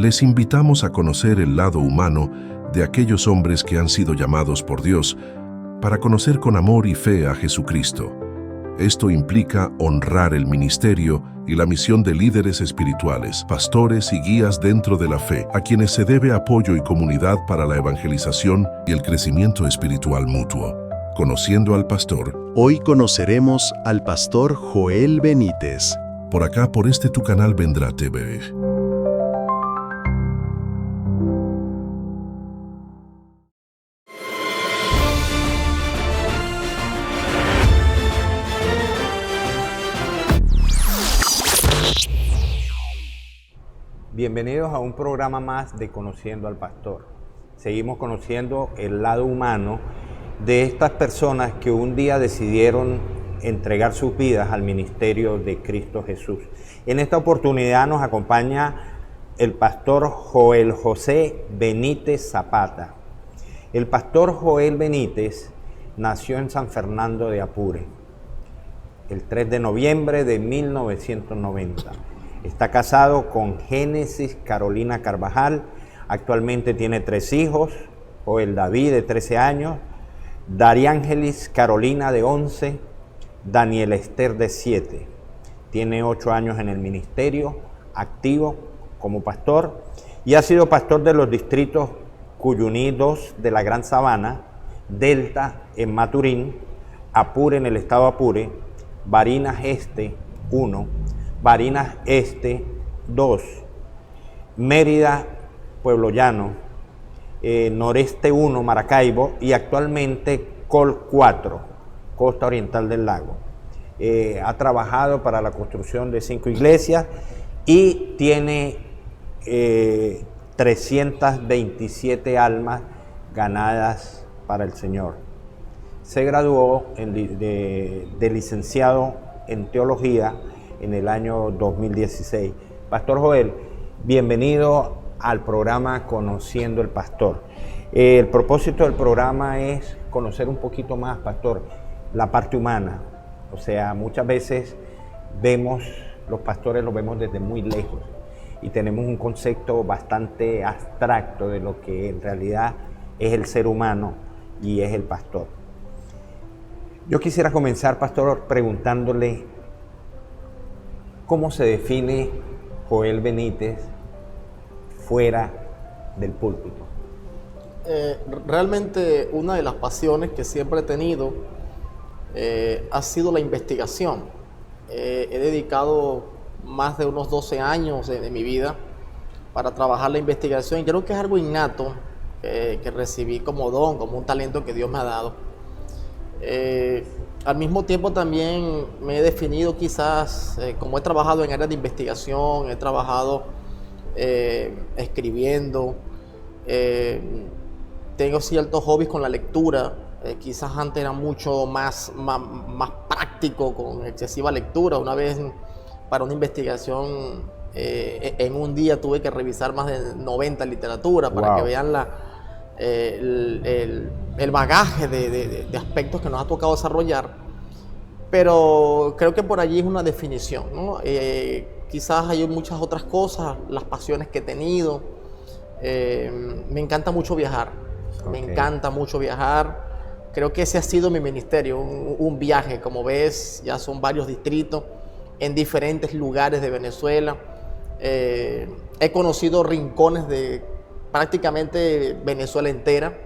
les invitamos a conocer el lado humano de aquellos hombres que han sido llamados por Dios para conocer con amor y fe a Jesucristo. Esto implica honrar el ministerio y la misión de líderes espirituales, pastores y guías dentro de la fe, a quienes se debe apoyo y comunidad para la evangelización y el crecimiento espiritual mutuo. Conociendo al pastor. Hoy conoceremos al pastor Joel Benítez. Por acá, por este tu canal Vendrá TV. Bienvenidos a un programa más de Conociendo al Pastor. Seguimos conociendo el lado humano de estas personas que un día decidieron entregar sus vidas al ministerio de Cristo Jesús. En esta oportunidad nos acompaña el pastor Joel José Benítez Zapata. El pastor Joel Benítez nació en San Fernando de Apure el 3 de noviembre de 1990. Está casado con Génesis Carolina Carvajal. Actualmente tiene 3 hijos: Joel David, de 13 años, Dariángelis Carolina, de 11, Daniela Esther, de 7. Tiene 8 años en el ministerio, activo como pastor, y ha sido pastor de los distritos Cuyuní 2 de la Gran Sabana, Delta en Maturín, Apure en el estado Apure, Barinas Este 1, Barinas Este 2, Mérida, Pueblo Llano, Noreste 1, Maracaibo, y actualmente Col 4, Costa Oriental del Lago. Ha trabajado para la construcción de 5 iglesias y tiene 327 almas ganadas para el Señor. Se graduó de licenciado en teología en el año 2016. Pastor Joel, bienvenido al programa Conociendo el Pastor. El propósito del programa es conocer un poquito más, pastor, la parte humana. O sea, muchas veces los pastores los vemos desde muy lejos y tenemos un concepto bastante abstracto de lo que en realidad es el ser humano y es el pastor. Yo quisiera comenzar, pastor, preguntándole cómo se define Joel Benítez fuera del púlpito. Realmente una de las pasiones que siempre he tenido ha sido la investigación. He dedicado más de unos 12 años de mi vida para trabajar la investigación, y creo que es algo innato que recibí como don, como un talento que Dios me ha dado. Al mismo tiempo también me he definido quizás, como he trabajado en áreas de investigación, he trabajado escribiendo, tengo ciertos hobbies con la lectura. Quizás antes era mucho más práctico, con excesiva lectura. Una vez para una investigación en un día tuve que revisar más de 90 literatura para que vean el bagaje de aspectos que nos ha tocado desarrollar. Pero creo que por allí es una definición, ¿no? Quizás hay muchas otras cosas, las pasiones que he tenido. Me encanta mucho viajar. Me encanta mucho viajar. Creo que ese ha sido mi ministerio, un viaje. Como ves, ya son varios distritos en diferentes lugares de Venezuela. He conocido rincones de prácticamente Venezuela entera,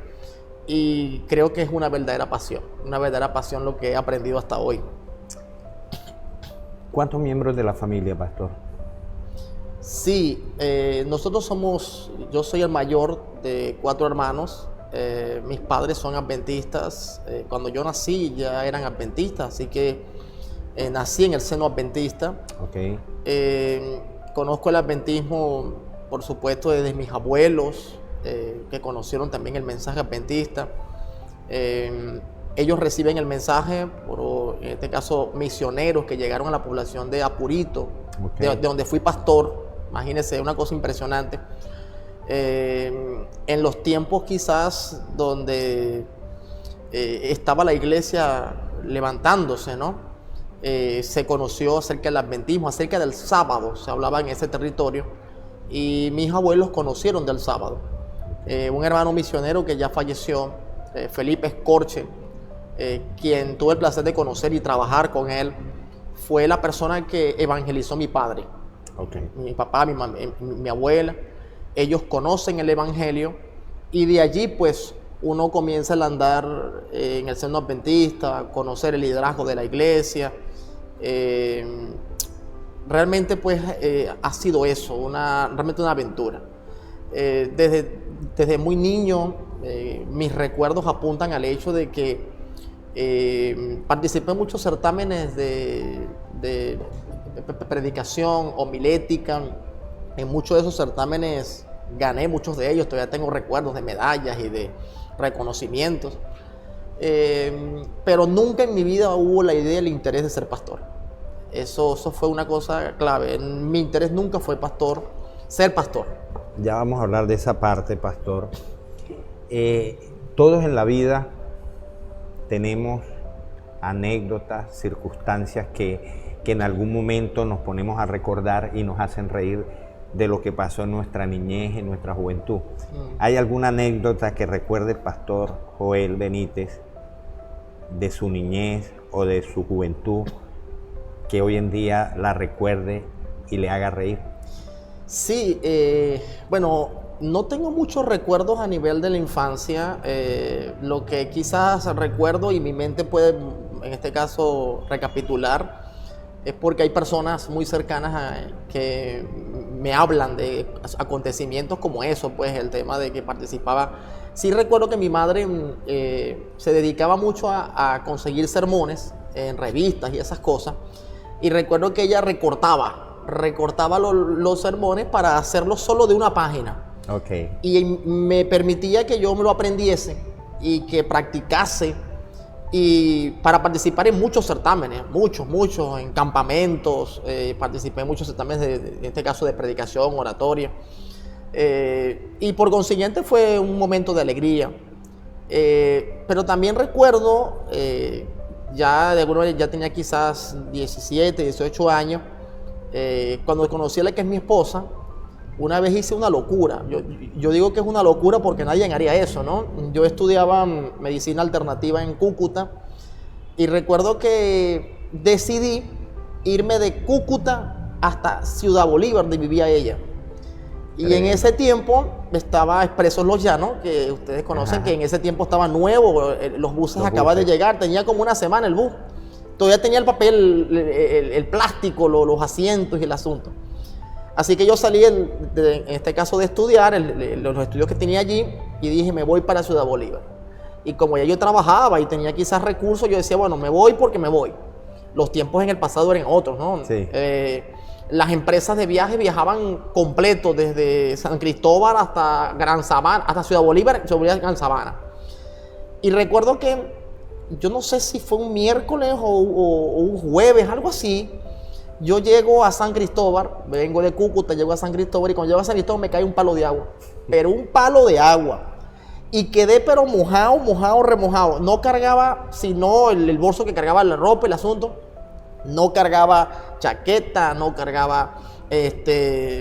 y creo que es una verdadera pasión lo que he aprendido hasta hoy. ¿Cuántos miembros de la familia, pastor? Sí, yo soy el mayor de 4 hermanos. Mis padres son adventistas. Cuando yo nací ya eran adventistas, así que nací en el seno adventista. Okay. Conozco el adventismo, por supuesto, desde mis abuelos, que conocieron también el mensaje adventista. Ellos reciben el mensaje por, en este caso, misioneros que llegaron a la población de Apurito, de donde fui pastor. Imagínense, una cosa impresionante. En los tiempos quizás donde estaba la iglesia levantándose, ¿no? Se conoció acerca del adventismo, acerca del sábado, se hablaba en ese territorio, y mis abuelos conocieron del sábado. Un hermano misionero que ya falleció, Felipe Escorche, quien tuve el placer de conocer y trabajar con él, fue la persona que evangelizó a mi padre. Okay. Mi papá, mi abuela, ellos conocen el evangelio y de allí pues uno comienza a andar en el seno adventista, conocer el liderazgo de la iglesia. Realmente pues ha sido eso, realmente una aventura. Desde muy niño mis recuerdos apuntan al hecho de que participé en muchos certámenes de predicación, homilética. En muchos de esos certámenes gané muchos de ellos, todavía tengo recuerdos de medallas y de reconocimientos. Pero nunca en mi vida hubo la idea, el interés de ser pastor. Eso fue una cosa clave. Mi interés nunca fue ser pastor. Ya vamos a hablar de esa parte, pastor. Todos en la vida tenemos anécdotas, circunstancias que en algún momento nos ponemos a recordar y nos hacen reír de lo que pasó en nuestra niñez, en nuestra juventud. ¿Hay alguna anécdota que recuerde el pastor Joel Benítez de su niñez o de su juventud que hoy en día la recuerde y le haga reír? Sí, bueno, no tengo muchos recuerdos a nivel de la infancia. Lo que quizás recuerdo y mi mente puede, en este caso, recapitular, es porque hay personas muy cercanas que me hablan de acontecimientos como eso, pues el tema de que participaba. Sí recuerdo que mi madre se dedicaba mucho a conseguir sermones en revistas y esas cosas, y recuerdo que ella recortaba los sermones para hacerlos solo de una página. Okay. Y me permitía que yo me lo aprendiese y que practicase, y para participar en muchos certámenes, muchos, en campamentos. Participé en muchos certámenes, en este caso de predicación, oratoria, y por consiguiente fue un momento de alegría. Pero también recuerdo, ya de alguna manera ya tenía quizás 17, 18 años, cuando conocí a la que es mi esposa. Una vez hice una locura. Yo digo que es una locura porque nadie haría eso, ¿no? Yo estudiaba medicina alternativa en Cúcuta y recuerdo que decidí irme de Cúcuta hasta Ciudad Bolívar, donde vivía ella. Y en ese tiempo estaba Expresos Los Llanos, que ustedes conocen. Ajá. Que en ese tiempo estaba nuevo, los buses acababan de llegar, tenía como una semana el bus. Todavía tenía el papel, el plástico, los asientos y el asunto. Así que yo salí, en este caso, de estudiar, los estudios que tenía allí, y dije, me voy para Ciudad Bolívar. Y como ya yo trabajaba y tenía quizás recursos, yo decía, bueno, me voy porque me voy. Los tiempos en el pasado eran otros, ¿no? Sí. Las empresas de viaje viajaban completo desde San Cristóbal hasta Gran Sabana, hasta Ciudad Bolívar, Gran Sabana. Y recuerdo que, yo no sé si fue un miércoles o un jueves, algo así. Yo llego a San Cristóbal, vengo de Cúcuta, llego a San Cristóbal, y cuando llego a San Cristóbal me cae un palo de agua, pero un palo de agua, y quedé pero mojado, remojado. No cargaba sino el bolso que cargaba la ropa, el asunto, no cargaba chaqueta, no cargaba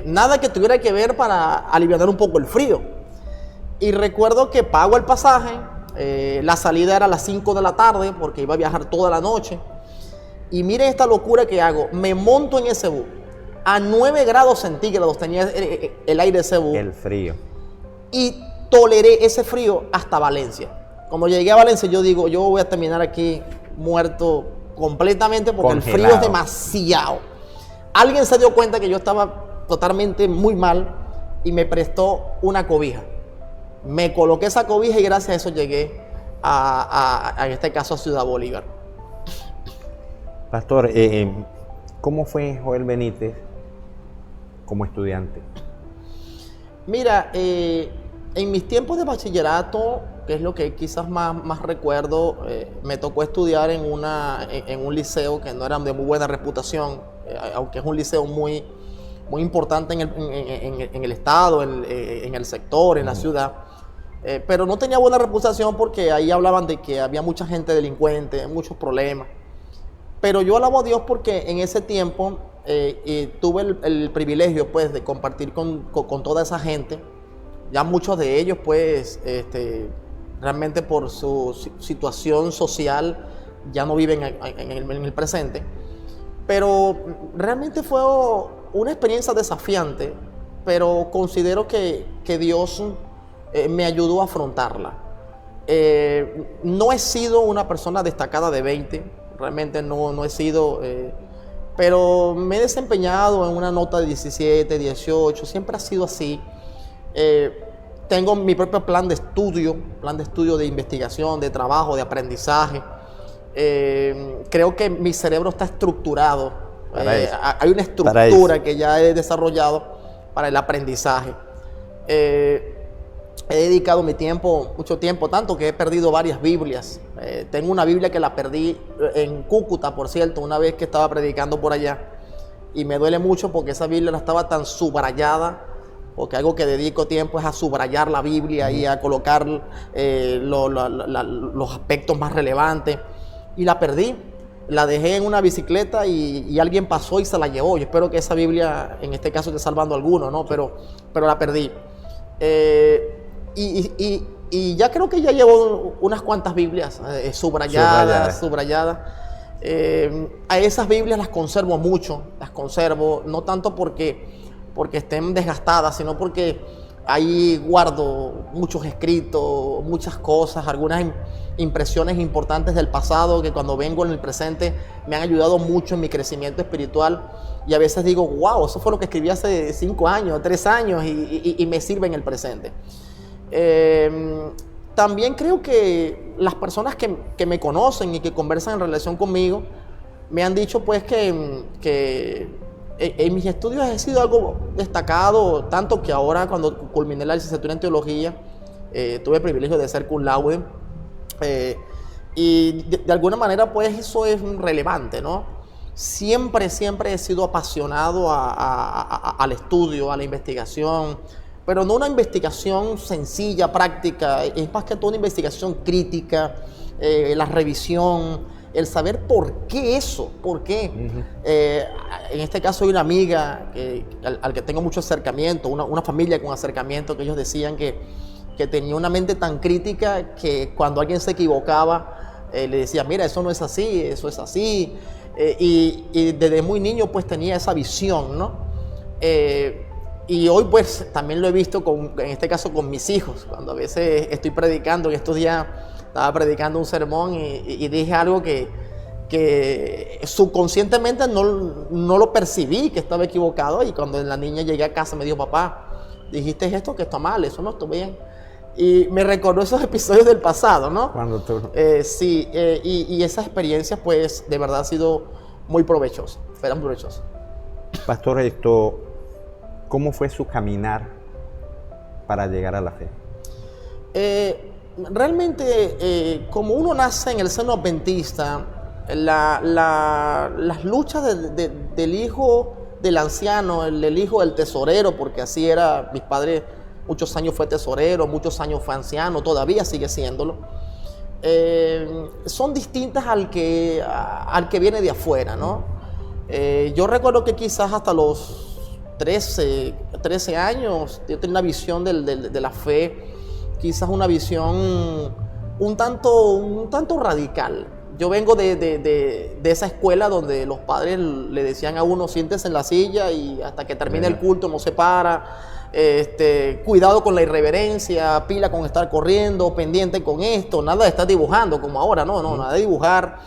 nada que tuviera que ver para aliviar un poco el frío. Y recuerdo que pago el pasaje, la salida era a las 5 de la tarde porque iba a viajar toda la noche. Y miren esta locura que hago, me monto en ese bus, a 9 grados centígrados tenía el aire de ese bus. El frío. Y toleré ese frío hasta Valencia. Cuando llegué a Valencia yo digo, yo voy a terminar aquí muerto completamente porque congelado. El frío es demasiado. Alguien se dio cuenta que yo estaba totalmente muy mal y me prestó una cobija. Me coloqué esa cobija y gracias a eso llegué en este caso a Ciudad Bolívar. Pastor, ¿cómo fue Joel Benítez como estudiante? Mira, en mis tiempos de bachillerato, que es lo que quizás más recuerdo, me tocó estudiar en un liceo que no era de muy buena reputación, aunque es un liceo muy importante en el estado, en el sector, en la ciudad. Pero no tenía buena reputación porque ahí hablaban de que había mucha gente delincuente, muchos problemas. Pero yo alabo a Dios porque en ese tiempo y tuve el privilegio pues de compartir con toda esa gente. Ya muchos de ellos pues realmente por su situación social ya no viven en el presente, pero realmente fue una experiencia desafiante, pero considero que Dios me ayudó a afrontarla. No he sido una persona destacada de 20, realmente no he sido, pero me he desempeñado en una nota de 17, 18, siempre ha sido así. Tengo mi propio plan de estudio de investigación, de trabajo, de aprendizaje. Creo que mi cerebro está estructurado. Hay una estructura que ya he desarrollado para el aprendizaje. He dedicado mucho tiempo, tanto que he perdido varias Biblias. Tengo una Biblia que la perdí en Cúcuta, por cierto, una vez que estaba predicando por allá. Y me duele mucho porque esa Biblia no estaba tan subrayada, porque algo que dedico tiempo es a subrayar la Biblia y a colocar los aspectos más relevantes. Y la perdí, la dejé en una bicicleta y alguien pasó y se la llevó. Yo espero que esa Biblia, en este caso, esté salvando a alguno, ¿no? Pero la perdí. Y ya creo que ya llevo unas cuantas Biblias subrayadas. A esas Biblias las conservo mucho, no tanto porque estén desgastadas, sino porque ahí guardo muchos escritos, muchas cosas, algunas impresiones importantes del pasado que cuando vengo en el presente me han ayudado mucho en mi crecimiento espiritual. Y a veces digo, wow, eso fue lo que escribí hace 5 años, 3 años y me sirve en el presente. También creo que las personas que me conocen y que conversan en relación conmigo me han dicho pues que en mis estudios he sido algo destacado, tanto que ahora cuando culminé la licenciatura en teología tuve el privilegio de ser cum laude, y de alguna manera pues eso es relevante, ¿no? Siempre he sido apasionado al estudio, a la investigación, pero no una investigación sencilla, práctica, es más que todo una investigación crítica, la revisión, el saber por qué eso, por qué. En este caso hay una amiga al que tengo mucho acercamiento, una familia con acercamiento, que ellos decían que tenía una mente tan crítica que cuando alguien se equivocaba, le decía, mira, eso no es así, eso es así. Y desde muy niño pues tenía esa visión, ¿no? Y hoy pues también lo he visto en este caso con mis hijos, cuando a veces estoy predicando. En estos días estaba predicando un sermón y dije algo que subconscientemente no lo percibí, que estaba equivocado, y cuando la niña llegué a casa me dijo, papá, dijiste esto que está mal, eso no está bien. Y me recordó esos episodios del pasado, ¿no? Cuando tú... Sí, y esa experiencia pues de verdad ha sido muy provechosa, fueron provechosas. Pastor, ¿cómo fue su caminar para llegar a la fe? Realmente, como uno nace en el seno adventista, las luchas del hijo del anciano, el hijo del tesorero, porque así era, mis padres muchos años fue tesorero, muchos años fue anciano, todavía sigue siéndolo, son distintas al que viene de afuera, ¿no? Yo recuerdo que quizás hasta los 13 años yo tenía una visión de la fe, quizás una visión un tanto radical. Yo vengo de esa escuela donde los padres le decían a uno, siéntese en la silla y hasta que termine el culto no se para, cuidado con la irreverencia, pila con estar corriendo, pendiente con esto, nada de estar dibujando como ahora, no, nada de dibujar.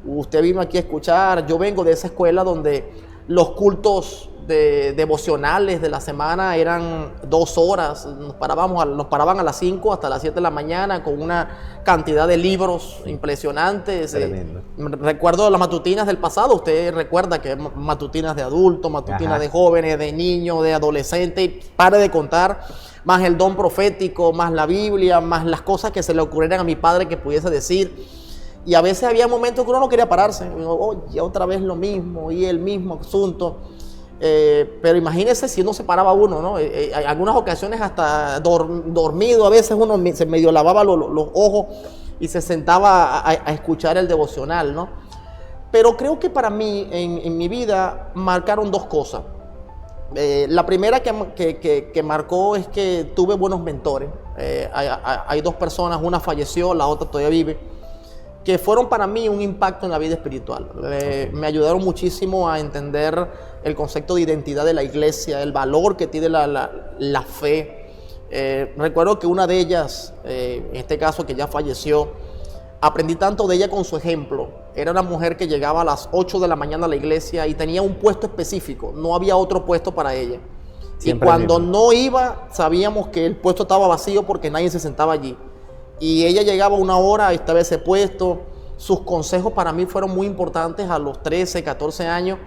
Usted vino aquí a escuchar. Yo vengo de esa escuela donde los cultos devocionales de la semana eran 2 horas, nos paraban a las 5 hasta las 7 de la mañana con una cantidad de libros impresionantes. Recuerdo las matutinas del pasado, usted recuerda que matutinas de adultos, matutinas de jóvenes, de niños, de adolescentes, y pare de contar, más el don profético, más la Biblia, más las cosas que se le ocurrieran a mi padre que pudiese decir. Y a veces había momentos que uno no quería pararse, oye, otra vez lo mismo y el mismo asunto. Pero imagínese si uno se paraba uno, ¿no? En algunas ocasiones hasta dormido, a veces uno se medio lavaba los ojos y se sentaba a escuchar el devocional, ¿no? Pero creo que para mí, en mi vida, marcaron dos cosas. La primera que marcó es que tuve buenos mentores. Hay dos personas, una falleció, la otra todavía vive, que fueron para mí un impacto en la vida espiritual. Me ayudaron muchísimo a entender el concepto de identidad de la iglesia, el valor que tiene la fe. Recuerdo que una de ellas, en este caso que ya falleció, aprendí tanto de ella con su ejemplo. Era una mujer que llegaba a las 8 de la mañana a la iglesia y tenía un puesto específico, no había otro puesto para ella. Siempre y cuando no iba, sabíamos que el puesto estaba vacío porque nadie se sentaba allí. Y ella llegaba una hora, estaba ese puesto. Sus consejos para mí fueron muy importantes a los 13, 14 años,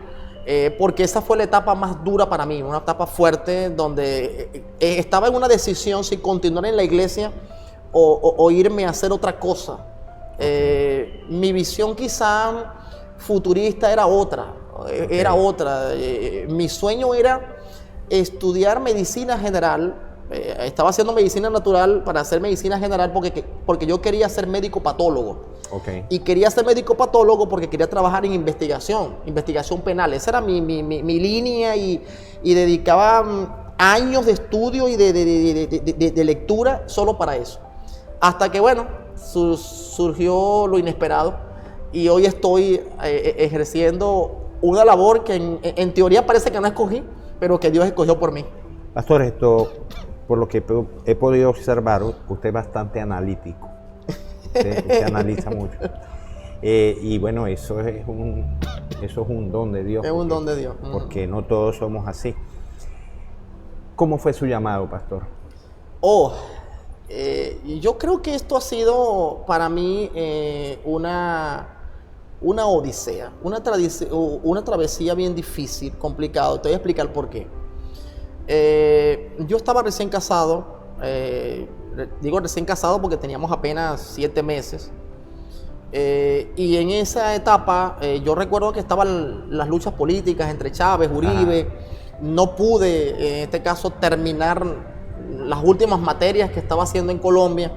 porque esa fue la etapa más dura para mí, una etapa fuerte donde estaba en una decisión si continuar en la iglesia o irme a hacer otra cosa. Mi visión quizá futurista era otra, mi sueño era estudiar medicina general. Estaba haciendo medicina natural para hacer medicina general porque yo quería ser médico patólogo. Y quería ser médico patólogo porque quería trabajar en investigación penal. Esa era mi línea y dedicaba años de estudio y de lectura solo para eso. Hasta que, bueno, surgió lo inesperado y hoy estoy ejerciendo una labor que en teoría parece que no escogí, pero que Dios escogió por mí. Pastor, esto, por lo que he podido observar, usted es bastante analítico. Usted analiza mucho. Y bueno, eso es un don de Dios. Es un don de Dios. Porque no todos somos así. ¿Cómo fue su llamado, pastor? Yo creo que esto ha sido para mí una odisea, una travesía bien difícil, complicado. Te voy a explicar por qué. Yo estaba recién casado, digo recién casado porque teníamos apenas 7 meses. Y en esa etapa yo recuerdo que estaban las luchas políticas entre Chávez, Uribe. No pude, en este caso, terminar las últimas materias que estaba haciendo en Colombia.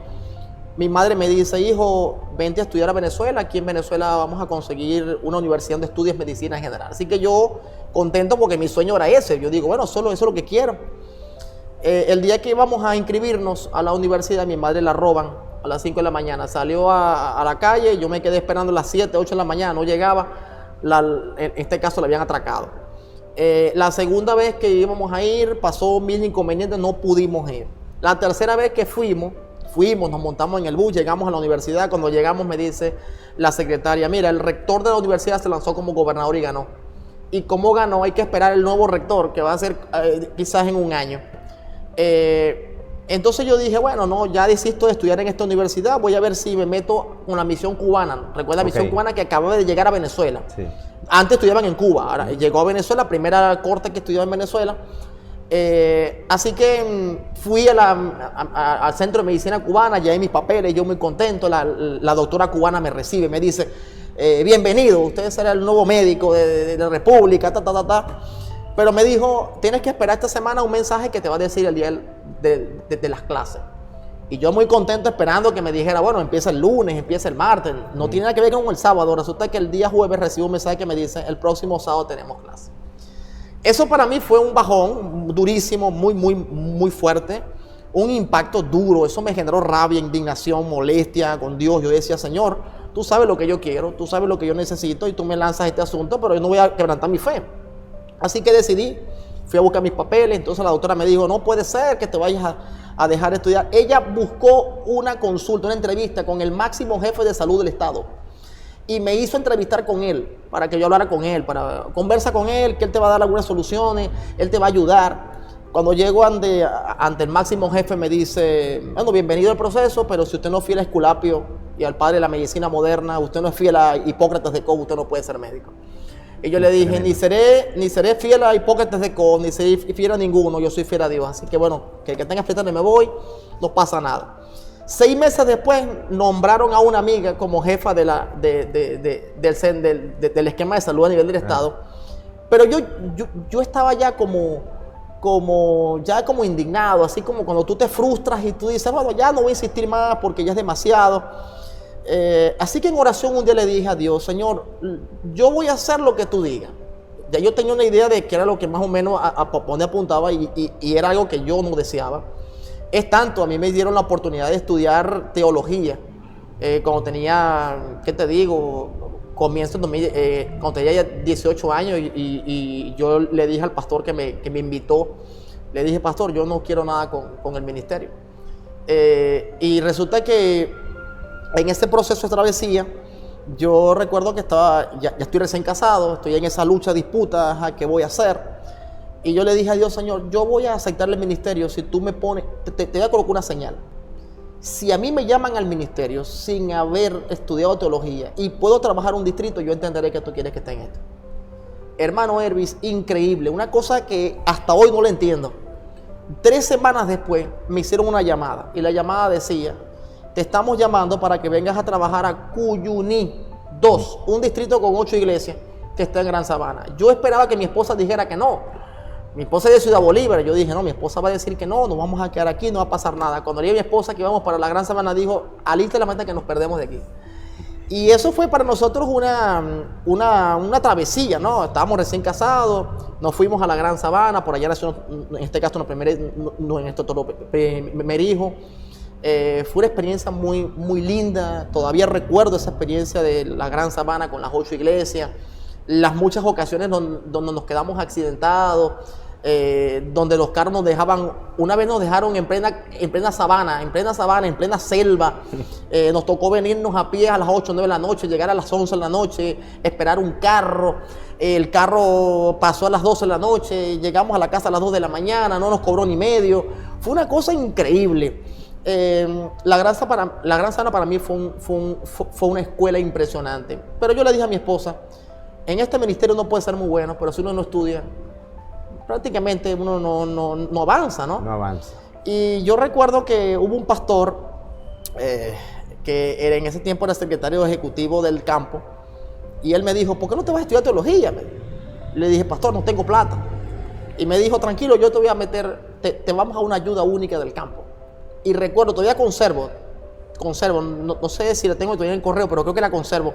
Mi madre me dice: hijo, vente a estudiar a Venezuela. Aquí en Venezuela vamos a conseguir una universidad donde estudies medicina general. Así que yo contento porque mi sueño era ese. Yo digo, bueno, solo eso es lo que quiero. El día que íbamos a inscribirnos a la universidad, mi madre la roban a las 5 de la mañana. Salió a la calle, yo me quedé esperando a las 7, 8 de la mañana, no llegaba. En este caso la habían atracado. La segunda vez que íbamos a ir, pasó 1000 inconvenientes, no pudimos ir. La tercera vez que fuimos, nos montamos en el bus, llegamos a la universidad. Cuando llegamos me dice la secretaria: mira, el rector de la universidad se lanzó como gobernador y ganó. Y como ganó, hay que esperar el nuevo rector, que va a ser quizás en un año. Entonces yo dije, bueno, no, ya desisto de estudiar en esta universidad, voy a ver si me meto con la misión cubana. Recuerda la misión cubana que acababa de llegar a Venezuela. Sí. Antes estudiaban en Cuba, ahora llegó a Venezuela, primera corte que estudió en Venezuela. Así que fui al Centro de Medicina Cubana, llevé mis papeles, yo muy contento. La doctora cubana me recibe, me dice: bienvenido, usted será el nuevo médico de la República, Pero me dijo: tienes que esperar esta semana un mensaje que te va a decir el día de las clases. Y yo muy contento esperando que me dijera: bueno, empieza el lunes, empieza el martes. No tiene nada que ver con el sábado. Resulta que el día jueves recibo un mensaje que me dice: el próximo sábado tenemos clase. Eso para mí fue un bajón durísimo, muy fuerte. Un impacto duro. Eso me generó rabia, indignación, molestia con Dios. Yo decía: Señor, tú sabes lo que yo quiero, tú sabes lo que yo necesito y tú me lanzas este asunto, pero yo no voy a quebrantar mi fe. Así que decidí, fui a buscar mis papeles. Entonces la doctora me dijo: no puede ser que te vayas a dejar de estudiar. Ella buscó una consulta, una entrevista con el máximo jefe de salud del estado y me hizo entrevistar con él para que yo hablara con él, para conversar con él, que él te va a dar algunas soluciones, él te va a ayudar. Cuando llego ante el máximo jefe me dice: bueno, bienvenido al proceso, pero si usted no es fiel a Esculapio y al padre de la medicina moderna, usted no es fiel a Hipócrates de Cos, usted no puede ser médico. Y yo le dije: ni seré fiel a Hipócrates de Cos, ni seré fiel a ninguno, yo soy fiel a Dios. Así que bueno, que tenga fiesta, me voy, no pasa nada. 6 meses después nombraron a una amiga como jefa del esquema de salud a nivel del estado. Pero yo estaba ya como indignado, así como cuando tú te frustras y tú dices: bueno, ya no voy a insistir más porque ya es demasiado. Así que en oración un día le dije a Dios, Señor, yo voy a hacer lo que tú digas. Ya yo tenía una idea de que era lo que más o menos a donde apuntaba y era algo que yo no deseaba. Es tanto, a mí me dieron la oportunidad de estudiar teología cuando tenía, ¿qué te digo? Comienzo en cuando tenía ya 18 años y yo le dije al pastor que me invitó, le dije, pastor, yo no quiero nada con el ministerio. Y resulta que en ese proceso de travesía, yo recuerdo que ya estoy recién casado, estoy en esa lucha, disputa, ¿qué voy a hacer? Y yo le dije a Dios, Señor, yo voy a aceptar el ministerio si tú me pones, te voy a colocar una señal. Si a mí me llaman al ministerio sin haber estudiado teología y puedo trabajar un distrito, yo entenderé que tú quieres que esté en esto. Hermano Hervis, increíble, una cosa que hasta hoy no lo entiendo. 3 semanas después me hicieron una llamada y la llamada decía, te estamos llamando para que vengas a trabajar a Cuyuní 2, un distrito con 8 iglesias que está en Gran Sabana. Yo esperaba que mi esposa dijera que no. Mi esposa es de Ciudad Bolívar. Yo dije, no, mi esposa va a decir que no, nos vamos a quedar aquí, no va a pasar nada. Cuando le dije a mi esposa que íbamos para la Gran Sabana, dijo, alista la meta que nos perdemos de aquí. Y eso fue para nosotros una travesía, ¿no? Estábamos recién casados, nos fuimos a la Gran Sabana, por allá nació, en este caso, nuestro primer hijo. Fue una experiencia muy, muy linda. Todavía recuerdo esa experiencia de la Gran Sabana con las 8 iglesias, las muchas ocasiones donde nos quedamos accidentados, donde los carros nos dejaban, una vez nos dejaron en plena sabana, en plena selva. Nos tocó venirnos a pie a las 8 o 9 de la noche, llegar a las 11 de la noche, esperar un carro. El carro pasó a las 12 de la noche, llegamos a la casa a las 2 de la mañana, no nos cobró ni medio. Fue una cosa increíble. La Gran Sabana para mí fue una escuela impresionante. Pero yo le dije a mi esposa, en este ministerio uno puede ser muy bueno, pero si uno no estudia, prácticamente uno no avanza, ¿no? No avanza. Y yo recuerdo que hubo un pastor que en ese tiempo era secretario ejecutivo del campo, y él me dijo, ¿por qué no te vas a estudiar teología? Le dije, pastor, no tengo plata. Y me dijo, tranquilo, yo te voy a meter, te vamos a una ayuda única del campo. Y recuerdo, todavía conservo, no sé si la tengo todavía en correo, pero creo que la conservo,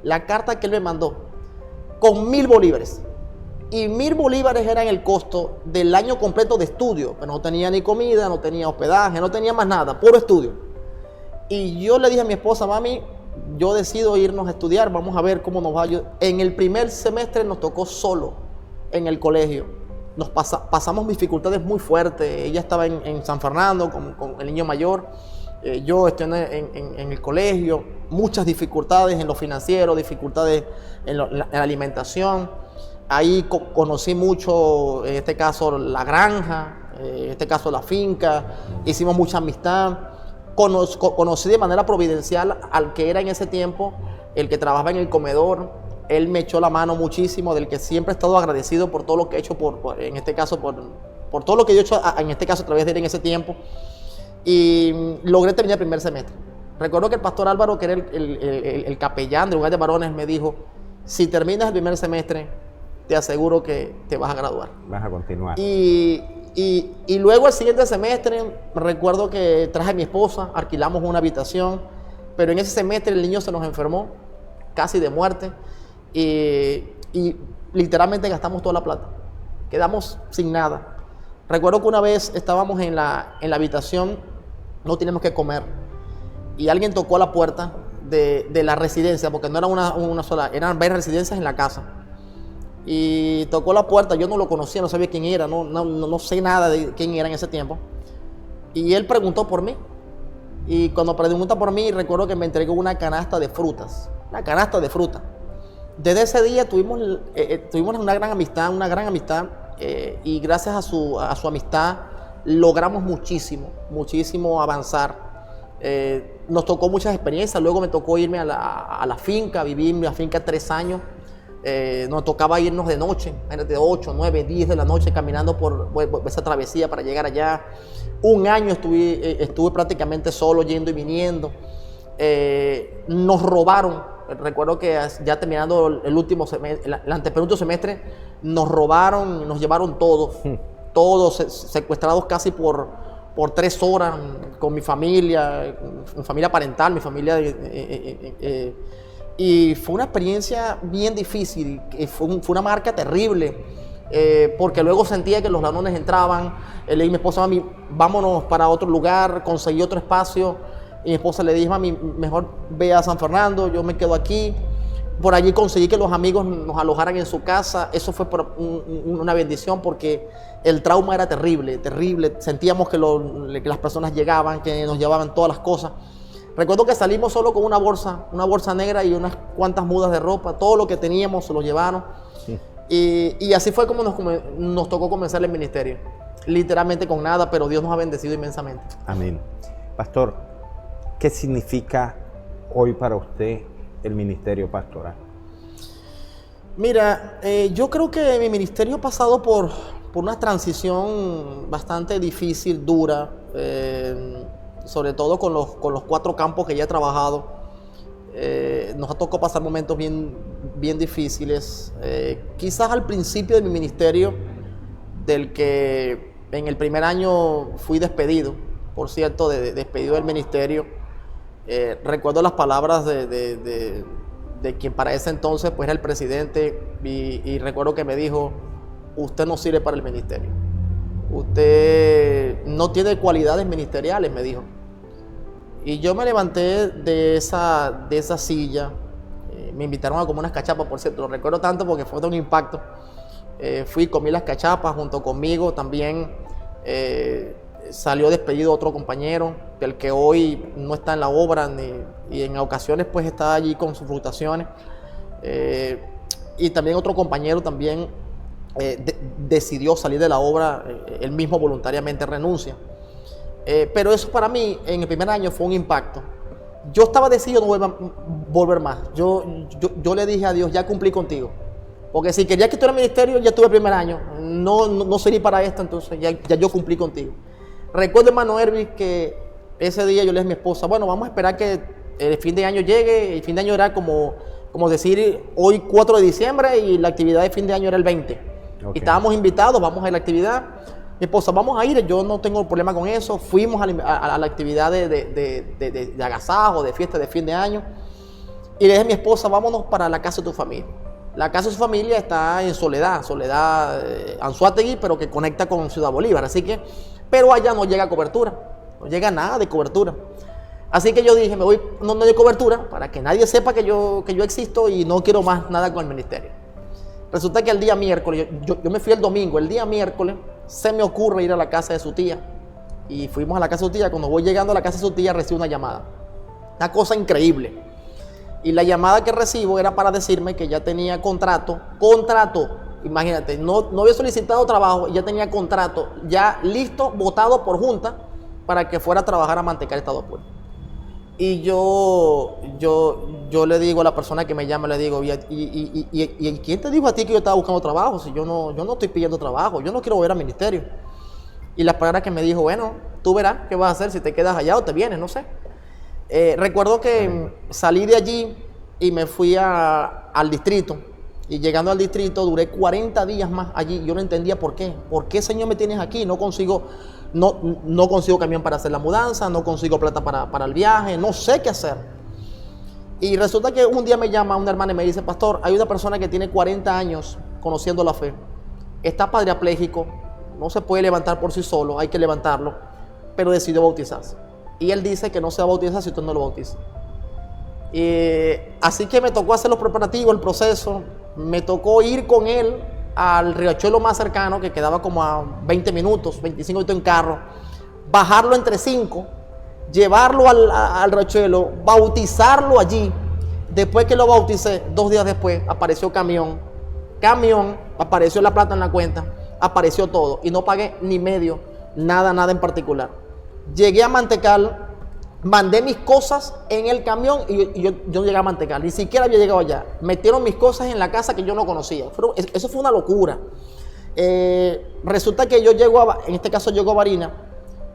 la carta que él me mandó, con 1,000 bolívares. Y 1,000 bolívares eran el costo del año completo de estudio. Pero no tenía ni comida, no tenía hospedaje, no tenía más nada, puro estudio. Y yo le dije a mi esposa, mami, yo decido irnos a estudiar, vamos a ver cómo nos va. En el primer semestre nos tocó solo en el colegio. Pasamos dificultades muy fuertes. Ella estaba en San Fernando con el niño mayor. Yo estoy en el colegio, muchas dificultades en lo financiero, dificultades en la alimentación. Ahí conocí mucho, en este caso, la granja, en este caso, la finca. Hicimos mucha amistad. Conocí de manera providencial al que era en ese tiempo el que trabajaba en el comedor. Él me echó la mano muchísimo, del que siempre he estado agradecido por todo lo que he hecho, en este caso, por todo lo que yo he hecho, en este caso, a través de él en ese tiempo. Y logré terminar el primer semestre. Recuerdo que el pastor Álvaro, que era el capellán del lugar de varones, me dijo, si terminas el primer semestre, te aseguro que te vas a graduar. Vas a continuar. Y luego el siguiente semestre, recuerdo que traje a mi esposa, alquilamos una habitación, pero en ese semestre el niño se nos enfermó, casi de muerte, y literalmente gastamos toda la plata. Quedamos sin nada. Recuerdo que una vez estábamos en la habitación, no teníamos que comer, y alguien tocó a la puerta de la residencia, porque no era una sola, eran varias residencias en la casa. Y tocó la puerta, yo no lo conocía, no sabía quién era, no sé nada de quién era en ese tiempo. Y él preguntó por mí. Y cuando pregunta por mí, recuerdo que me entregó una canasta de frutas. Una canasta de frutas. Desde ese día tuvimos una gran amistad, y gracias a su amistad logramos muchísimo avanzar. Nos tocó muchas experiencias. Luego me tocó irme a la finca, viví en la finca 3 años. Nos tocaba irnos de noche, de 8, 9, 10 de la noche caminando por esa travesía para llegar allá. Un año estuve prácticamente solo, yendo y viniendo. Nos robaron. Recuerdo que ya terminando el último semestre, el antepenúltimo semestre, nos robaron y nos llevaron todos secuestrados casi por por 3 horas con mi familia parental, mi familia. Y fue una experiencia bien difícil, fue una marca terrible, porque luego sentía que los ladrones entraban. Le dije a mi esposa, mami, vámonos para otro lugar, conseguí otro espacio. Y mi esposa le dijo, mami, mejor ve a San Fernando, yo me quedo aquí. Por allí conseguí que los amigos nos alojaran en su casa. Eso fue una bendición, porque el trauma era terrible, terrible. Sentíamos que las personas llegaban, que nos llevaban todas las cosas. Recuerdo que salimos solo con una bolsa negra y unas cuantas mudas de ropa. Todo lo que teníamos se lo llevaron. Sí. Y así fue como nos tocó comenzar el ministerio. Literalmente con nada, pero Dios nos ha bendecido inmensamente. Amén. Pastor, ¿qué significa hoy para usted el ministerio pastoral? Mira, yo creo que mi ministerio ha pasado por una transición bastante difícil, dura, sobre todo con los 4 campos que ya he trabajado. Nos ha tocado pasar momentos bien difíciles. Quizás al principio de mi ministerio, del que en el primer año fui despedido, por cierto, despedido del ministerio. Recuerdo las palabras de quien para ese entonces pues era el presidente, y recuerdo que me dijo: usted no sirve para el ministerio, usted no tiene cualidades ministeriales, me dijo. Y yo me levanté de esa silla. Me invitaron a comer unas cachapas, por cierto, lo recuerdo tanto porque fue de un impacto. Fui, comí las cachapas junto conmigo. También salió despedido otro compañero, del que hoy no está en la obra, y en ocasiones pues está allí con sus frustraciones. Y también otro compañero también decidió salir de la obra, él mismo voluntariamente renuncia. Pero eso para mí en el primer año fue un impacto. Yo estaba decidido a no volver más. Yo le dije a Dios: ya cumplí contigo. Porque si quería que estuviera en el ministerio, ya estuve el primer año. No serví para esto, entonces ya yo cumplí contigo. Recuerdo, hermano Ervis, que ese día yo le dije a mi esposa: bueno, vamos a esperar que el fin de año llegue. El fin de año era como decir hoy 4 de diciembre y la actividad de fin de año era el 20. Okay. Y estábamos invitados, vamos a la actividad. Mi esposa: vamos a ir, yo no tengo problema con eso. Fuimos a la actividad de agasajo, de fiesta de fin de año. Y le dije a mi esposa: vámonos para la casa de tu familia. La casa de su familia está en Soledad Anzoátegui, pero que conecta con Ciudad Bolívar. Pero allá no llega cobertura, no llega nada de cobertura. Así que yo dije: me voy, no hay cobertura, para que nadie sepa que yo existo, y no quiero más nada con el ministerio. Resulta que el día miércoles, yo me fui el domingo, el día miércoles se me ocurre ir a la casa de su tía. Y fuimos a la casa de su tía. Cuando voy llegando a la casa de su tía, recibo una llamada. Una cosa increíble. Y la llamada que recibo era para decirme que ya tenía contrato, imagínate, no había solicitado trabajo, ya tenía contrato, ya listo, votado por junta, para que fuera a trabajar a Mantecal, Estado Apure. Y yo le digo a la persona que me llama, le digo: ¿y quién te dijo a ti que yo estaba buscando trabajo? Si yo no estoy pidiendo trabajo, yo no quiero volver al ministerio. Y la palabra que me dijo: bueno, tú verás qué vas a hacer, si te quedas allá o te vienes, no sé. Recuerdo que salí de allí y me fui al distrito. Y llegando al distrito duré 40 días más allí. Yo no entendía por qué. ¿Por qué, Señor, me tienes aquí? No consigo camión para hacer la mudanza, no consigo plata para el viaje, no sé qué hacer. Y resulta que un día me llama una hermana y me dice: pastor, hay una persona que tiene 40 años conociendo la fe. Está padriapléjico, no se puede levantar por sí solo, hay que levantarlo, pero decidió bautizarse. Y él dice que no se va a bautizar si usted no lo bautiza. Así que me tocó hacer los preparativos, el proceso. Me tocó ir con él al riachuelo más cercano, que quedaba como a 20 minutos, 25 minutos en carro. Bajarlo entre 5, llevarlo al riachuelo, bautizarlo allí. Después que lo bauticé, 2 días después, apareció camión, apareció la plata en la cuenta, apareció todo. Y no pagué ni medio, nada en particular. Llegué a Mantecal, mandé mis cosas en el camión y yo llegué a Mantecal. Ni siquiera había llegado allá. Metieron mis cosas en la casa que yo no conocía. Eso fue una locura. Resulta que yo en este caso llego a Barina,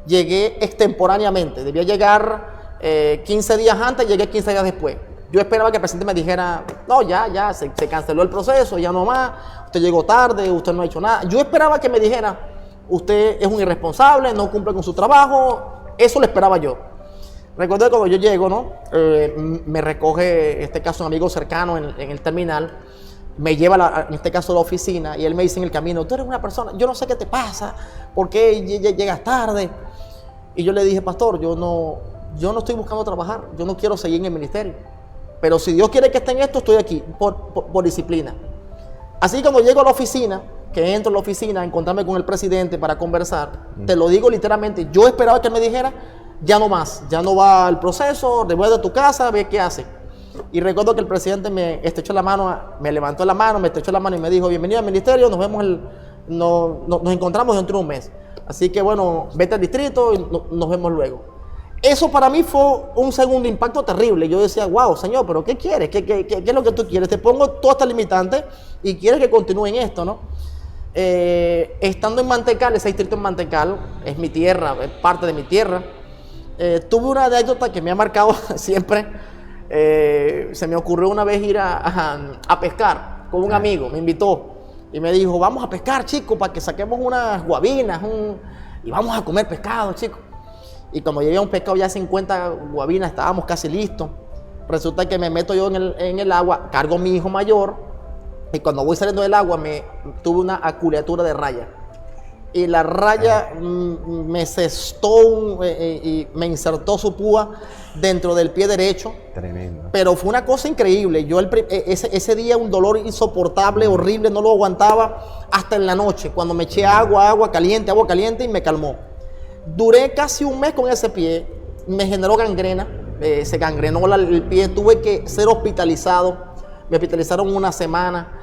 llegué extemporáneamente. Debía llegar 15 días antes, llegué 15 días después. Yo esperaba que el presidente me dijera: no, ya, se canceló el proceso, ya no más, usted llegó tarde, usted no ha hecho nada. Yo esperaba que me dijera: usted es un irresponsable, no cumple con su trabajo. Eso lo esperaba yo. Recuerdo que cuando yo llego, ¿no? Me recoge, en este caso, un amigo cercano en el terminal, me lleva, en este caso, a la oficina, y él me dice en el camino, tú eres una persona, yo no sé qué te pasa, ¿por qué llegas tarde? Y yo le dije, pastor, yo no estoy buscando trabajar, yo no quiero seguir en el ministerio, pero si Dios quiere que esté en esto, estoy aquí, por disciplina. Así que cuando llego a la oficina, que entro a la oficina a encontrarme con el presidente para conversar, te lo digo literalmente, yo esperaba que él me dijera, ya no más, ya no va el proceso, devuelve a tu casa, ve qué hace. Y recuerdo que el presidente me estrechó la mano, me levantó la mano, me estrechó la mano y me dijo, bienvenido al ministerio, nos vemos, nos encontramos dentro de un mes. Así que bueno, vete al distrito y nos vemos luego. Eso para mí fue un segundo impacto terrible. Yo decía, wow, Señor, pero ¿qué quieres? ¿Qué es lo que tú quieres? Te pongo todas estas limitantes y quieres que continúe en esto, ¿no? Estando en Mantecal, ese distrito en Mantecal, es mi tierra, es parte de mi tierra. Tuve una anécdota que me ha marcado siempre. Se me ocurrió una vez ir a pescar con un amigo, me invitó y me dijo, vamos a pescar, chicos, para que saquemos unas guabinas y vamos a comer pescado, chicos. Y cuando llegué a un pescado ya 50 guabinas, estábamos casi listos. Resulta que me meto yo en el agua, cargo a mi hijo mayor y cuando voy saliendo del agua tuve una aculeatura de raya. Y la raya me cestó y me insertó su púa dentro del pie derecho. Tremendo. Pero fue una cosa increíble. Yo ese día un dolor insoportable, horrible, no lo aguantaba hasta en la noche, cuando me eché agua caliente y me calmó. Duré casi un mes con ese pie, me generó gangrena, se gangrenó el pie, tuve que ser hospitalizado, me hospitalizaron una semana.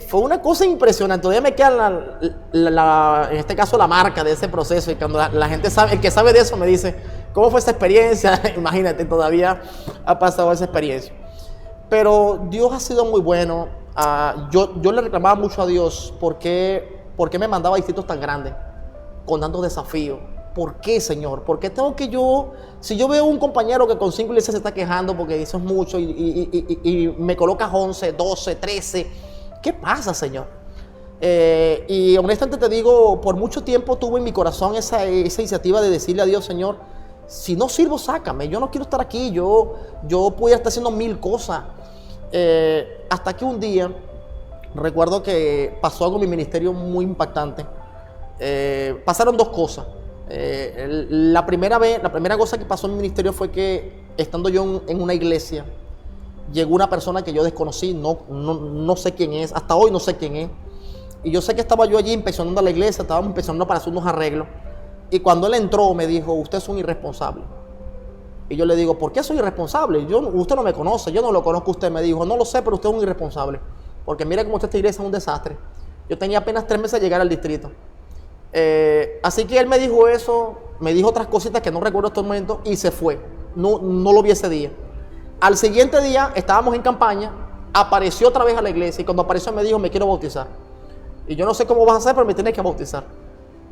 Fue una cosa impresionante. Todavía me queda en este caso la marca de ese proceso, y cuando la gente sabe, el que sabe de eso me dice, ¿cómo fue esa experiencia? Imagínate, todavía ha pasado esa experiencia. Pero Dios ha sido muy bueno. Yo le reclamaba mucho a Dios por qué me mandaba a distritos tan grandes con tantos desafíos. ¿Por qué, Señor? ¿Por qué tengo que si yo veo un compañero que con 5 iglesias se está quejando porque eso es mucho y me colocas 11, 12, 13, ¿qué pasa, Señor? Y honestamente te digo, por mucho tiempo tuve en mi corazón esa iniciativa de decirle a Dios, Señor, si no sirvo, sácame, yo no quiero estar aquí, yo puedo estar haciendo 1000 cosas. Hasta que un día, recuerdo que pasó algo en mi ministerio muy impactante. Pasaron 2 cosas. La primera cosa que pasó en mi ministerio fue que, estando yo en una iglesia, llegó una persona que yo desconocí, no sé quién es, hasta hoy no sé quién es. Y yo sé que estaba yo allí inspeccionando la iglesia, estábamos inspeccionando para hacer unos arreglos. Y cuando él entró me dijo, usted es un irresponsable. Y yo le digo, ¿por qué soy irresponsable? Usted no me conoce, yo no lo conozco a usted. Me dijo, no lo sé, pero usted es un irresponsable. Porque mira cómo esta iglesia es un desastre. Yo tenía apenas 3 meses de llegar al distrito. Así que él me dijo eso, me dijo otras cositas que no recuerdo en estos momentos y se fue. No lo vi ese día. Al siguiente día estábamos en campaña, apareció otra vez a la iglesia y cuando apareció me dijo, me quiero bautizar. Y yo no sé cómo vas a hacer, pero me tienes que bautizar.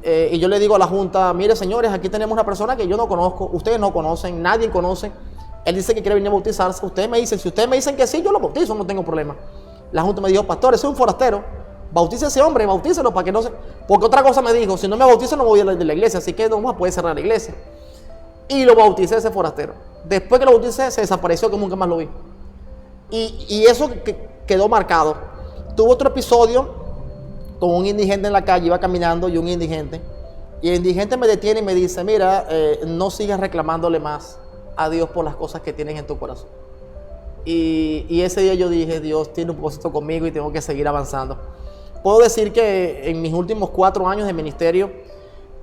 Y yo le digo a la junta, mire señores, aquí tenemos una persona que yo no conozco, ustedes no conocen, nadie conoce. Él dice que quiere venir a bautizarse. Ustedes me dicen, si ustedes me dicen que sí, yo lo bautizo, no tengo problema. La junta me dijo, pastor, ese es un forastero. Bautice a ese hombre, bautícelo para que no se... Porque otra cosa me dijo, si no me bautizo no voy a ir de la iglesia, así que no vamos a poder cerrar la iglesia. Y lo bauticé a ese forastero. Después que lo bauticé, se desapareció, que nunca más lo vi. Y eso quedó marcado. Tuve otro episodio con un indigente en la calle, iba caminando y un indigente. Y el indigente me detiene y me dice, mira, no sigas reclamándole más a Dios por las cosas que tienes en tu corazón. Y ese día yo dije, Dios tiene un propósito conmigo y tengo que seguir avanzando. Puedo decir que en mis últimos 4 años de ministerio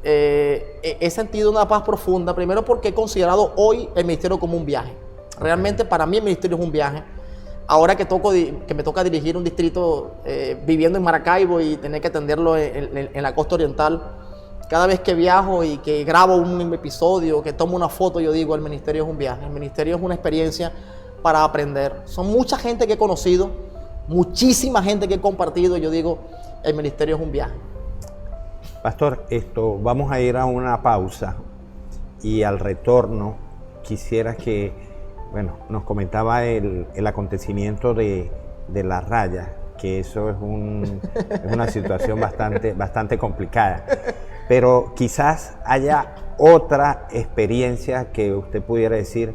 he sentido una paz profunda, primero porque he considerado hoy el ministerio como un viaje. Realmente para mí el ministerio es un viaje. Ahora que me toca dirigir un distrito viviendo en Maracaibo y tener que atenderlo en la costa oriental, cada vez que viajo y que grabo un episodio, que tomo una foto, yo digo, el ministerio es un viaje, el ministerio es una experiencia para aprender. Son mucha gente que he conocido, muchísima gente que he compartido, y yo digo, el ministerio es un viaje. Pastor, vamos a ir a una pausa y al retorno quisiera que, nos comentaba el acontecimiento de la raya, que eso es una situación bastante complicada. Pero quizás haya otra experiencia que usted pudiera decir,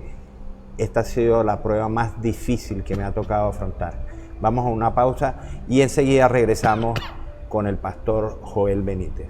esta ha sido la prueba más difícil que me ha tocado afrontar. Vamos a una pausa y enseguida regresamos con el pastor Joel Benítez.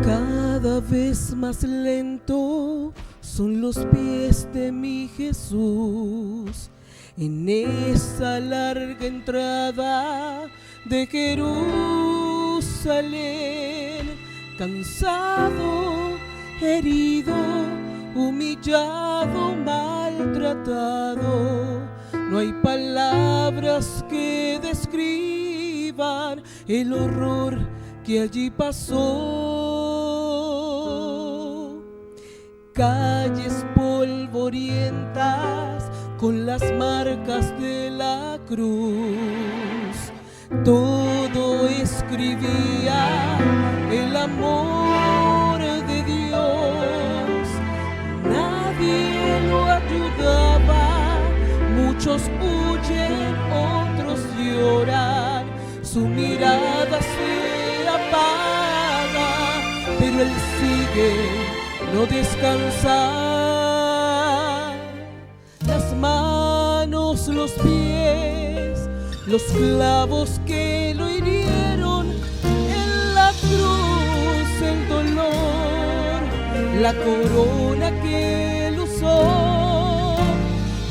Cada vez más lento son los pies de mi Jesús en esa larga entrada de Jerusalén. Cansado, herido, humillado, maltratado, no hay palabras que describan el horror que allí pasó. Calles polvorientas con las marcas de la cruz, todo escribía el amor de Dios. Nadie lo ayudaba, muchos huyen, otros lloran, su mirada se apaga, pero él sigue, no descansa. Las manos, los pies, los clavos que lo hirieron, en la cruz el dolor, la corona que él usó.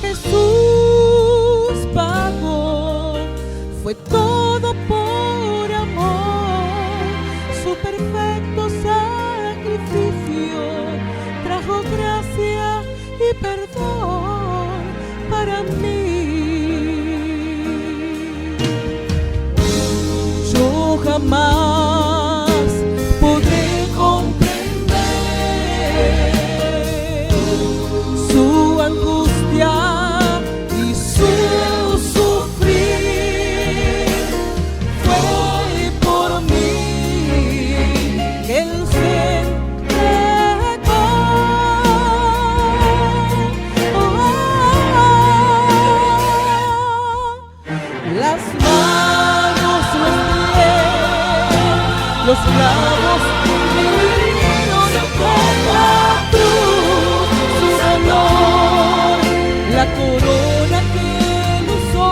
Jesús pagó, fue todo por amor, su perfecto sacrificio trajo gracia y perdón para mí. Yo jamás podré comprender su angustia y su sufrir. Fue por mí que él se entregó. Las manos, los pies, los clavos me hirieron con la cruz, su dolor, la corona que él usó.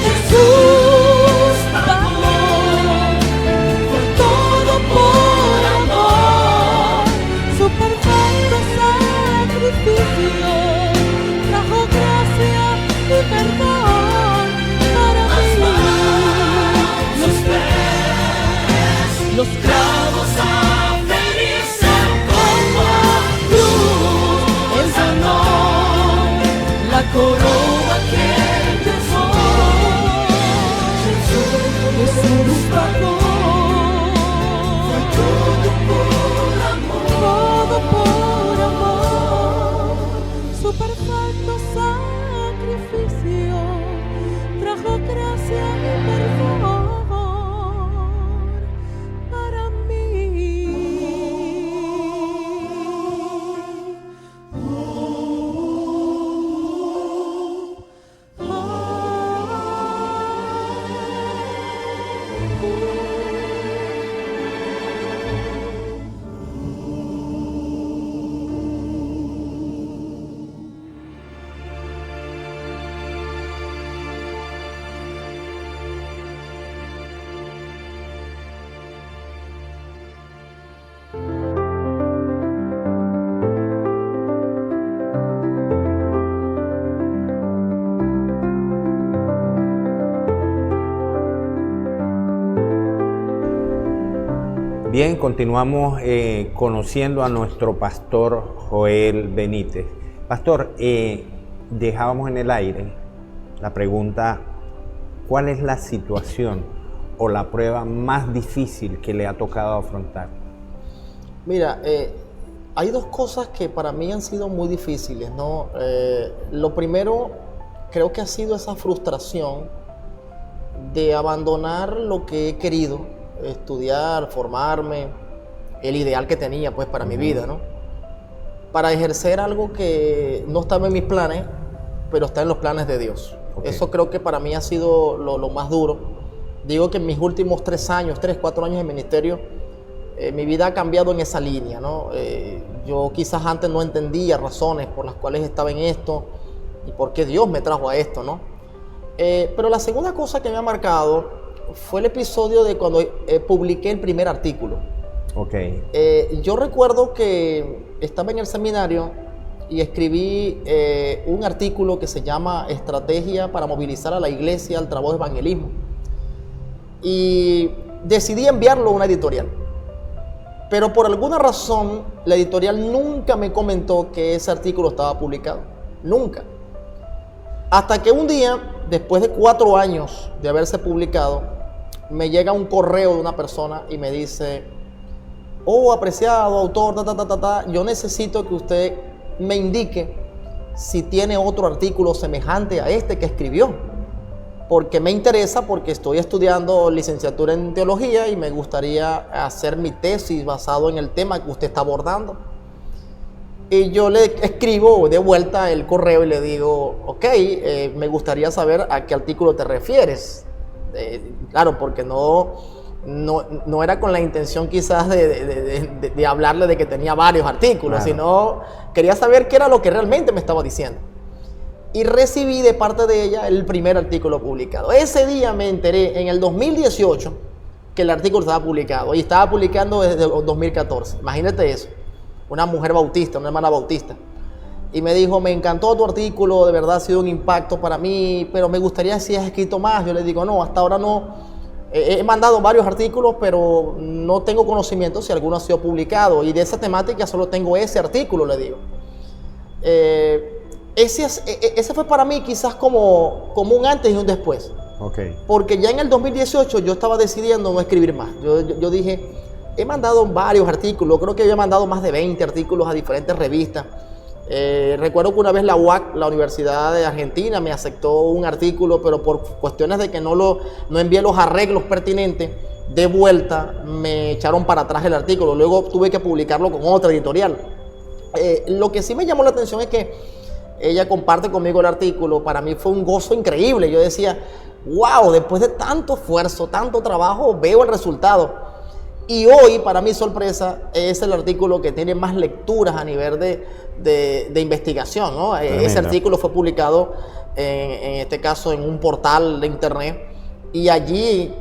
Jesús pagó, fue todo por amor, su perfecto sacrificio trajo gracia y perdón para mí. Los clavos amenizan con la cruz, el dolor, la corona que él usó. Jesús pagó, fue todo por amor, todo por amor, su perfecto sacrificio trajo gracia y perdón para mí. Bien, continuamos conociendo a nuestro pastor Joel Benítez. Pastor, dejábamos en el aire la pregunta, ¿cuál es la situación o la prueba más difícil que le ha tocado afrontar? Mira, hay dos cosas que para mí han sido muy difíciles, ¿no? Lo primero, creo que ha sido esa frustración de abandonar lo que he querido, estudiar, formarme, el ideal que tenía pues para mi vida, ¿no? Para ejercer algo que no estaba en mis planes, pero está en los planes de Dios. Okay. Eso creo que para mí ha sido lo más duro. Digo que en mis últimos 3 años, 3, 4 años de ministerio, mi vida ha cambiado en esa línea, ¿no? Yo quizás antes no entendía razones por las cuales estaba en esto y por qué Dios me trajo a esto, ¿no? Pero la segunda cosa que me ha marcado fue el episodio de cuando publiqué el primer artículo. Okay. Yo recuerdo que estaba en el seminario y escribí un artículo que se llama Estrategia para movilizar a la iglesia al trabajo de evangelismo. Y decidí enviarlo a una editorial. Pero por alguna razón, la editorial nunca me comentó que ese artículo estaba publicado. Nunca. Hasta que un día, después de 4 años de haberse publicado, me llega un correo de una persona y me dice: oh, apreciado autor, yo necesito que usted me indique si tiene otro artículo semejante a este que escribió. Porque me interesa, porque estoy estudiando licenciatura en teología y me gustaría hacer mi tesis basado en el tema que usted está abordando. Y yo le escribo de vuelta el correo y le digo, ok, me gustaría saber a qué artículo te refieres. Claro, porque no era con la intención quizás de hablarle de que tenía varios artículos, claro, sino quería saber qué era lo que realmente me estaba diciendo. Y recibí de parte de ella el primer artículo publicado. Ese día me enteré, en el 2018, que el artículo estaba publicado. Y estaba publicando desde el 2014. Imagínate eso. Una mujer bautista, una hermana bautista. Y me dijo, me encantó tu artículo, de verdad ha sido un impacto para mí, pero me gustaría si has escrito más. Yo le digo, no, hasta ahora no. He mandado varios artículos, pero no tengo conocimiento si alguno ha sido publicado. Y de esa temática solo tengo ese artículo, le digo. Ese fue para mí quizás como un antes y un después. Okay. Porque ya en el 2018 yo estaba decidiendo no escribir más. Yo dije, he mandado varios artículos, creo que yo he mandado más de 20 artículos a diferentes revistas. Recuerdo que una vez la UAC, la Universidad de Argentina, me aceptó un artículo, pero por cuestiones de que no envié los arreglos pertinentes, de vuelta me echaron para atrás el artículo. Luego tuve que publicarlo con otra editorial. Lo que sí me llamó la atención es que ella comparte conmigo el artículo. Para mí fue un gozo increíble. Yo decía, wow, después de tanto esfuerzo, tanto trabajo, veo el resultado. Y hoy, para mi sorpresa, es el artículo que tiene más lecturas a nivel de investigación, ¿no? Ese artículo fue publicado, en este caso, en un portal de internet. Y allí,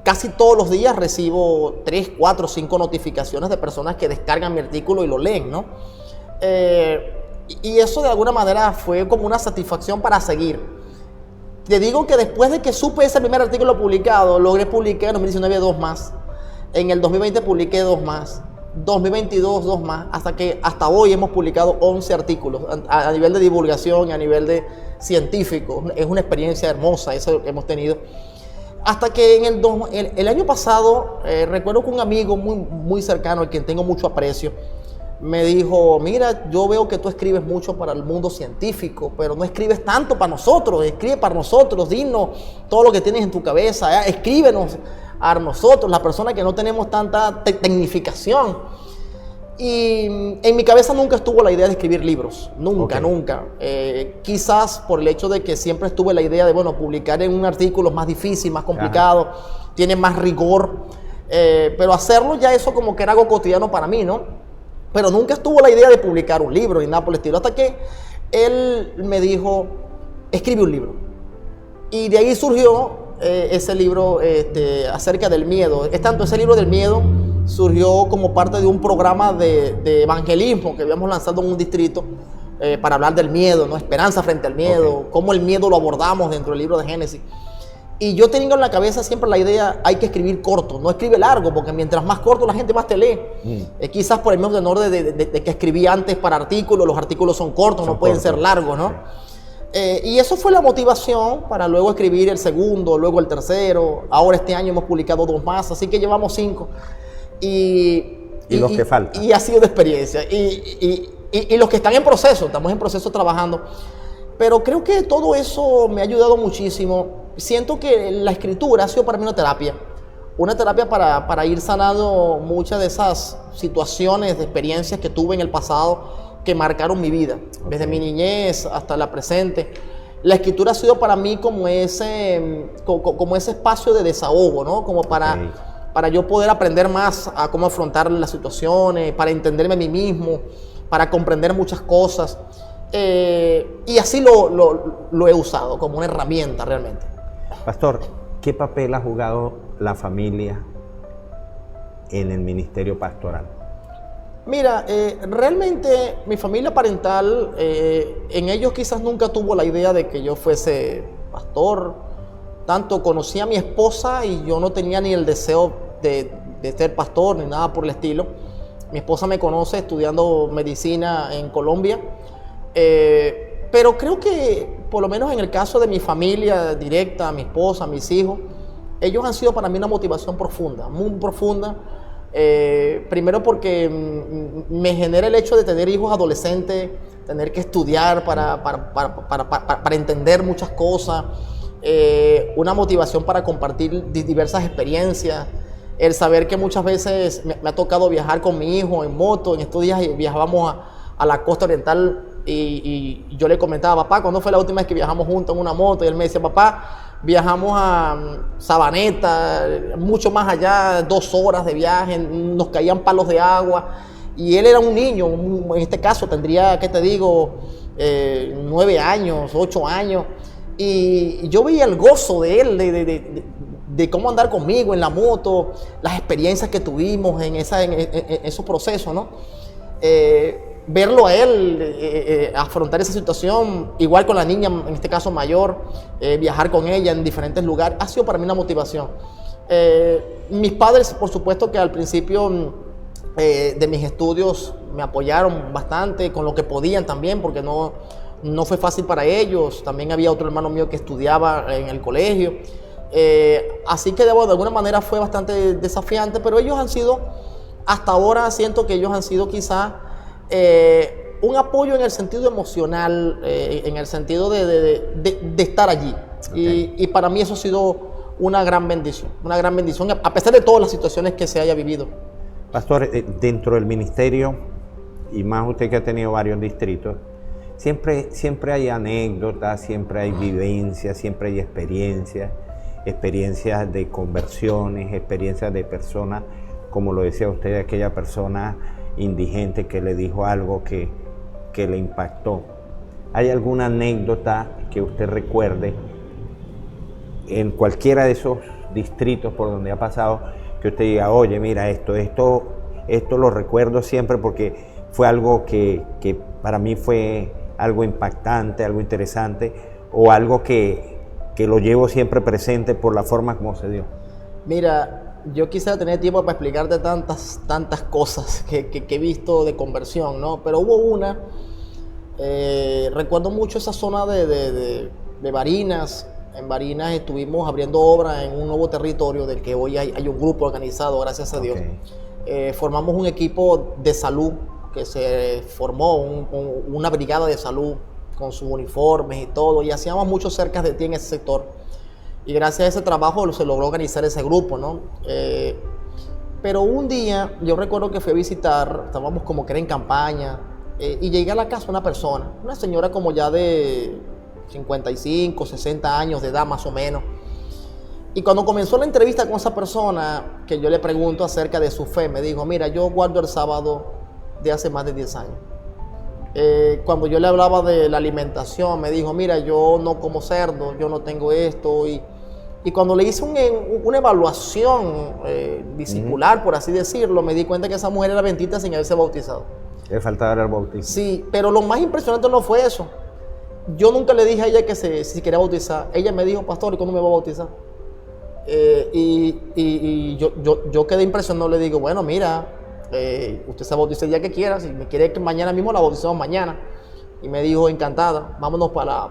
casi todos los días, recibo 3, 4, 5 notificaciones de personas que descargan mi artículo y lo leen, ¿no? Y eso de alguna manera fue como una satisfacción para seguir. Te digo que después de que supe ese primer artículo publicado, logré publicar en 2019 2 más. En el 2020 publiqué 2 más. 2022 2 más. Hasta hoy hemos publicado 11 artículos a nivel de divulgación, a nivel de científico. Es una experiencia hermosa eso que hemos tenido. Hasta que en el año pasado, recuerdo que un amigo muy cercano, al quien tengo mucho aprecio, me dijo, mira, yo veo que tú escribes mucho para el mundo científico, pero no escribes tanto para nosotros, escribe para nosotros, dinos todo lo que tienes en tu cabeza, escríbenos a nosotros, las personas que no tenemos tanta tecnificación. Y en mi cabeza nunca estuvo la idea de escribir libros, nunca. Quizás por el hecho de que siempre estuve la idea de, bueno, publicar en un artículo más difícil, más complicado, tiene más rigor, pero hacerlo ya eso como que era algo cotidiano para mí, ¿no? Pero nunca estuvo la idea de publicar un libro ni nada por el estilo, hasta que él me dijo, escribe un libro. Y de ahí surgió ese libro acerca del miedo. Es tanto, ese libro del miedo surgió como parte de un programa de evangelismo que habíamos lanzado en un distrito para hablar del miedo, ¿no? Esperanza frente al miedo, cómo el miedo lo abordamos dentro del libro de Génesis. Y yo tengo en la cabeza siempre la idea, hay que escribir corto, no escribe largo, porque mientras más corto la gente más te lee. Quizás por el mismo tenor de que escribí antes para artículos, los artículos son cortos, no pueden ser largos, ¿no? Y eso fue la motivación para luego escribir el segundo, luego el tercero. Ahora este año hemos publicado 2 más, así que llevamos 5. Y los que faltan. Y ha sido de experiencia. Y los que están en proceso, estamos en proceso trabajando. Pero creo que todo eso me ha ayudado muchísimo. Siento que la escritura ha sido para mí una terapia para ir sanando muchas de esas situaciones, de experiencias que tuve en el pasado que marcaron mi vida, desde mi niñez hasta la presente. La escritura ha sido para mí como ese espacio de desahogo, ¿no? Como para yo poder aprender más a cómo afrontar las situaciones, para entenderme a mí mismo, para comprender muchas cosas. Y así lo he usado como una herramienta realmente. Pastor, ¿qué papel ha jugado la familia en el ministerio pastoral? Mira, realmente mi familia parental, en ellos quizás nunca tuvo la idea de que yo fuese pastor. Tanto conocí a mi esposa y yo no tenía ni el deseo de ser pastor ni nada por el estilo. Mi esposa me conoce estudiando medicina en Colombia. Pero creo que por lo menos en el caso de mi familia directa, mi esposa, mis hijos, ellos han sido para mí una motivación profunda, muy profunda. Primero porque me genera el hecho de tener hijos adolescentes, tener que estudiar para entender muchas cosas, una motivación para compartir diversas experiencias, el saber que muchas veces me ha tocado viajar con mi hijo en moto. En estos días viajábamos a la costa oriental y yo le comentaba, papá, ¿cuándo fue la última vez que viajamos juntos en una moto? Y él me decía, papá, viajamos a Sabaneta, mucho más allá, 2 horas de viaje, nos caían palos de agua. Y él era un niño, en este caso tendría, ¿qué te digo? 9 años, 8 años. Y yo veía el gozo de él, de cómo andar conmigo en la moto, las experiencias que tuvimos en esos procesos, ¿no? Verlo a él afrontar esa situación, igual con la niña, en este caso mayor, viajar con ella en diferentes lugares, ha sido para mí una motivación. Mis padres, por supuesto que al principio de mis estudios me apoyaron bastante con lo que podían también, porque no fue fácil para ellos. También había otro hermano mío que estudiaba en el colegio. Así que de alguna manera fue bastante desafiante, pero ellos han sido, hasta ahora siento que ellos han sido quizá un apoyo en el sentido emocional, en el sentido de estar allí. Okay. Y para mí eso ha sido una gran bendición, a pesar de todas las situaciones que se haya vivido. Pastor, dentro del ministerio, y más usted que ha tenido varios distritos, siempre hay anécdotas, siempre hay vivencias, siempre hay experiencias de conversiones, experiencias de personas, como lo decía usted, aquella persona indigente que le dijo algo que le impactó. ¿Hay alguna anécdota que usted recuerde en cualquiera de esos distritos por donde ha pasado, que usted diga, oye, mira, esto lo recuerdo siempre porque fue algo que para mí fue algo impactante, algo interesante, o algo que lo llevo siempre presente por la forma como se dio? Mira, yo quisiera tener tiempo para explicarte tantas cosas que he visto de conversión, ¿no? Pero hubo una, recuerdo mucho esa zona de Barinas. En Barinas estuvimos abriendo obra en un nuevo territorio del que hoy hay un grupo organizado, gracias a Dios. Formamos un equipo de salud que se formó, una brigada de salud con sus uniformes y todo, y hacíamos muchos cercas de ti en ese sector. Y gracias a ese trabajo se logró organizar ese grupo, ¿no? Pero un día, yo recuerdo que fui a visitar, estábamos como que era en campaña, y llegué a la casa de una persona, una señora como ya de 55, 60 años de edad más o menos. Y cuando comenzó la entrevista con esa persona, que yo le pregunto acerca de su fe, me dijo, mira, yo guardo el sábado de hace más de 10 años. Cuando yo le hablaba de la alimentación, me dijo, mira, yo no como cerdo, yo no tengo esto. Y cuando le hice una evaluación discipular, por así decirlo, me di cuenta que esa mujer era bendita sin haberse bautizado. Le faltaba el bautismo. Sí, pero lo más impresionante no fue eso. Yo nunca le dije a ella que si quería bautizar. Ella me dijo, pastor, ¿y cuándo me va a bautizar? Yo quedé impresionado, le digo, bueno, mira, usted se bautiza el día que quiera, si me quiere que mañana mismo la bautizamos mañana. Y me dijo, encantada, vámonos para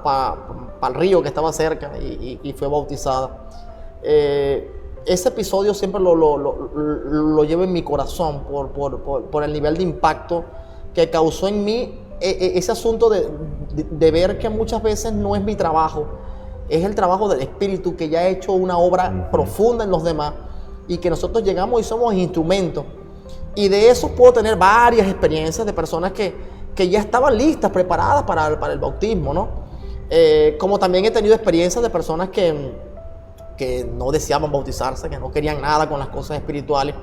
el río que estaba cerca, y fue bautizada. Ese episodio siempre lo llevo en mi corazón por el nivel de impacto que causó en mí ese asunto de ver que muchas veces no es mi trabajo, es el trabajo del Espíritu que ya ha hecho una obra profunda en los demás, y que nosotros llegamos y somos instrumentos. Y de eso puedo tener varias experiencias de personas que ya estaban listas, preparadas para el bautismo, ¿no? Como también he tenido experiencias de personas que no deseaban bautizarse, que no querían nada con las cosas espirituales.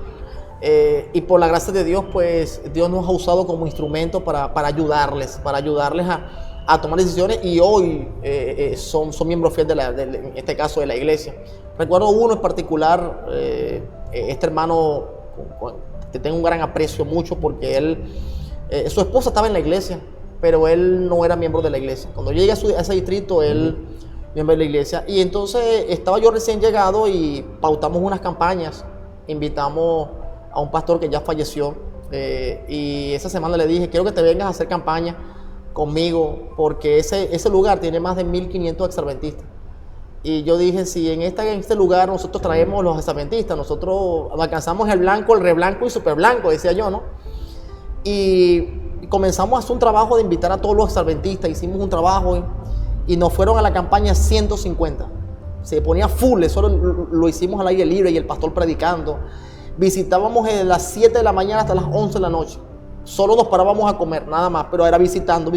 Y por la gracia de Dios, pues Dios nos ha usado como instrumento para ayudarles a tomar decisiones, y hoy son miembros fieles en este caso de la iglesia. Recuerdo uno en particular, este hermano que tengo un gran aprecio mucho, porque su esposa estaba en la iglesia, pero él no era miembro de la iglesia. Cuando yo llegué a ese distrito, él miembro de la iglesia, y entonces estaba yo recién llegado y pautamos unas campañas, invitamos a un pastor que ya falleció, y esa semana le dije, quiero que te vengas a hacer campaña conmigo, porque ese lugar tiene más de 1500 exadventistas. Y yo dije, si en este lugar nosotros traemos los exadventistas, nosotros alcanzamos el blanco, el re blanco y super blanco, decía yo, ¿no? Y comenzamos a hacer un trabajo de invitar a todos los exadventistas, hicimos un trabajo y nos fueron a la campaña 150. Se ponía full, eso lo hicimos al aire libre y el pastor predicando. Visitábamos de las 7 de la mañana hasta las 11 de la noche. Solo nos parábamos a comer, nada más, pero era visitando.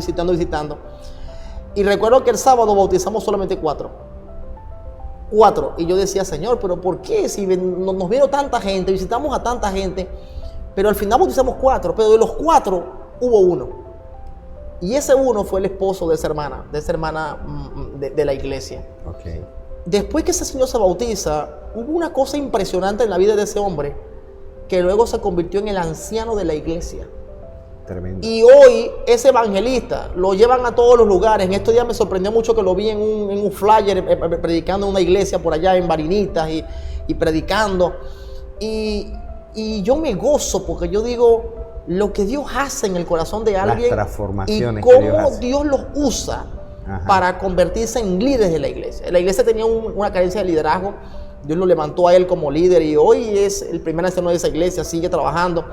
Y recuerdo que el sábado bautizamos solamente 4. Y yo decía, Señor, ¿pero por qué? Si nos vieron tanta gente, visitamos a tanta gente, pero al final bautizamos 4, pero de los 4 hubo uno. Y ese uno fue el esposo de esa hermana de la iglesia. Okay. Después que ese señor se bautiza, hubo una cosa impresionante en la vida de ese hombre, que luego se convirtió en el anciano de la iglesia. Tremendo. Y hoy ese evangelista lo llevan a todos los lugares. En estos días me sorprendió mucho que lo vi en un flyer predicando en una iglesia por allá en Barinitas y predicando. Y yo me gozo porque yo digo, lo que Dios hace en el corazón de alguien, las transformaciones y cómo que Dios hace. Dios los usa Ajá. para convertirse en líderes de la iglesia. La iglesia tenía una carencia de liderazgo. Dios lo levantó a él como líder y hoy es el primer anciano de esa iglesia, sigue trabajando.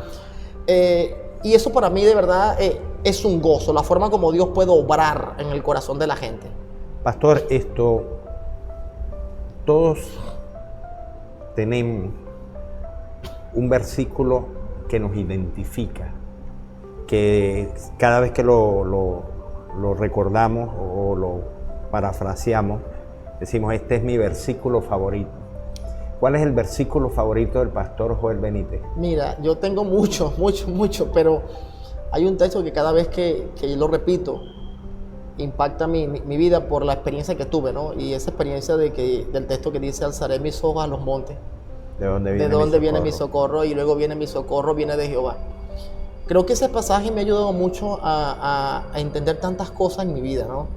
Y eso para mí de verdad es un gozo, la forma como Dios puede obrar en el corazón de la gente. Pastor, todos tenemos un versículo que nos identifica, que cada vez que lo recordamos o lo parafraseamos, decimos, este es mi versículo favorito. ¿Cuál es el versículo favorito del pastor Joel Benítez? Mira, yo tengo mucho, pero hay un texto que cada vez que lo repito, impacta mi vida por la experiencia que tuve, ¿no? Y esa experiencia del texto que dice, alzaré mis ojos a los montes. ¿De dónde viene mi socorro? Y luego viene mi socorro, viene de Jehová. Creo que ese pasaje me ha ayudado mucho a entender tantas cosas en mi vida, ¿no?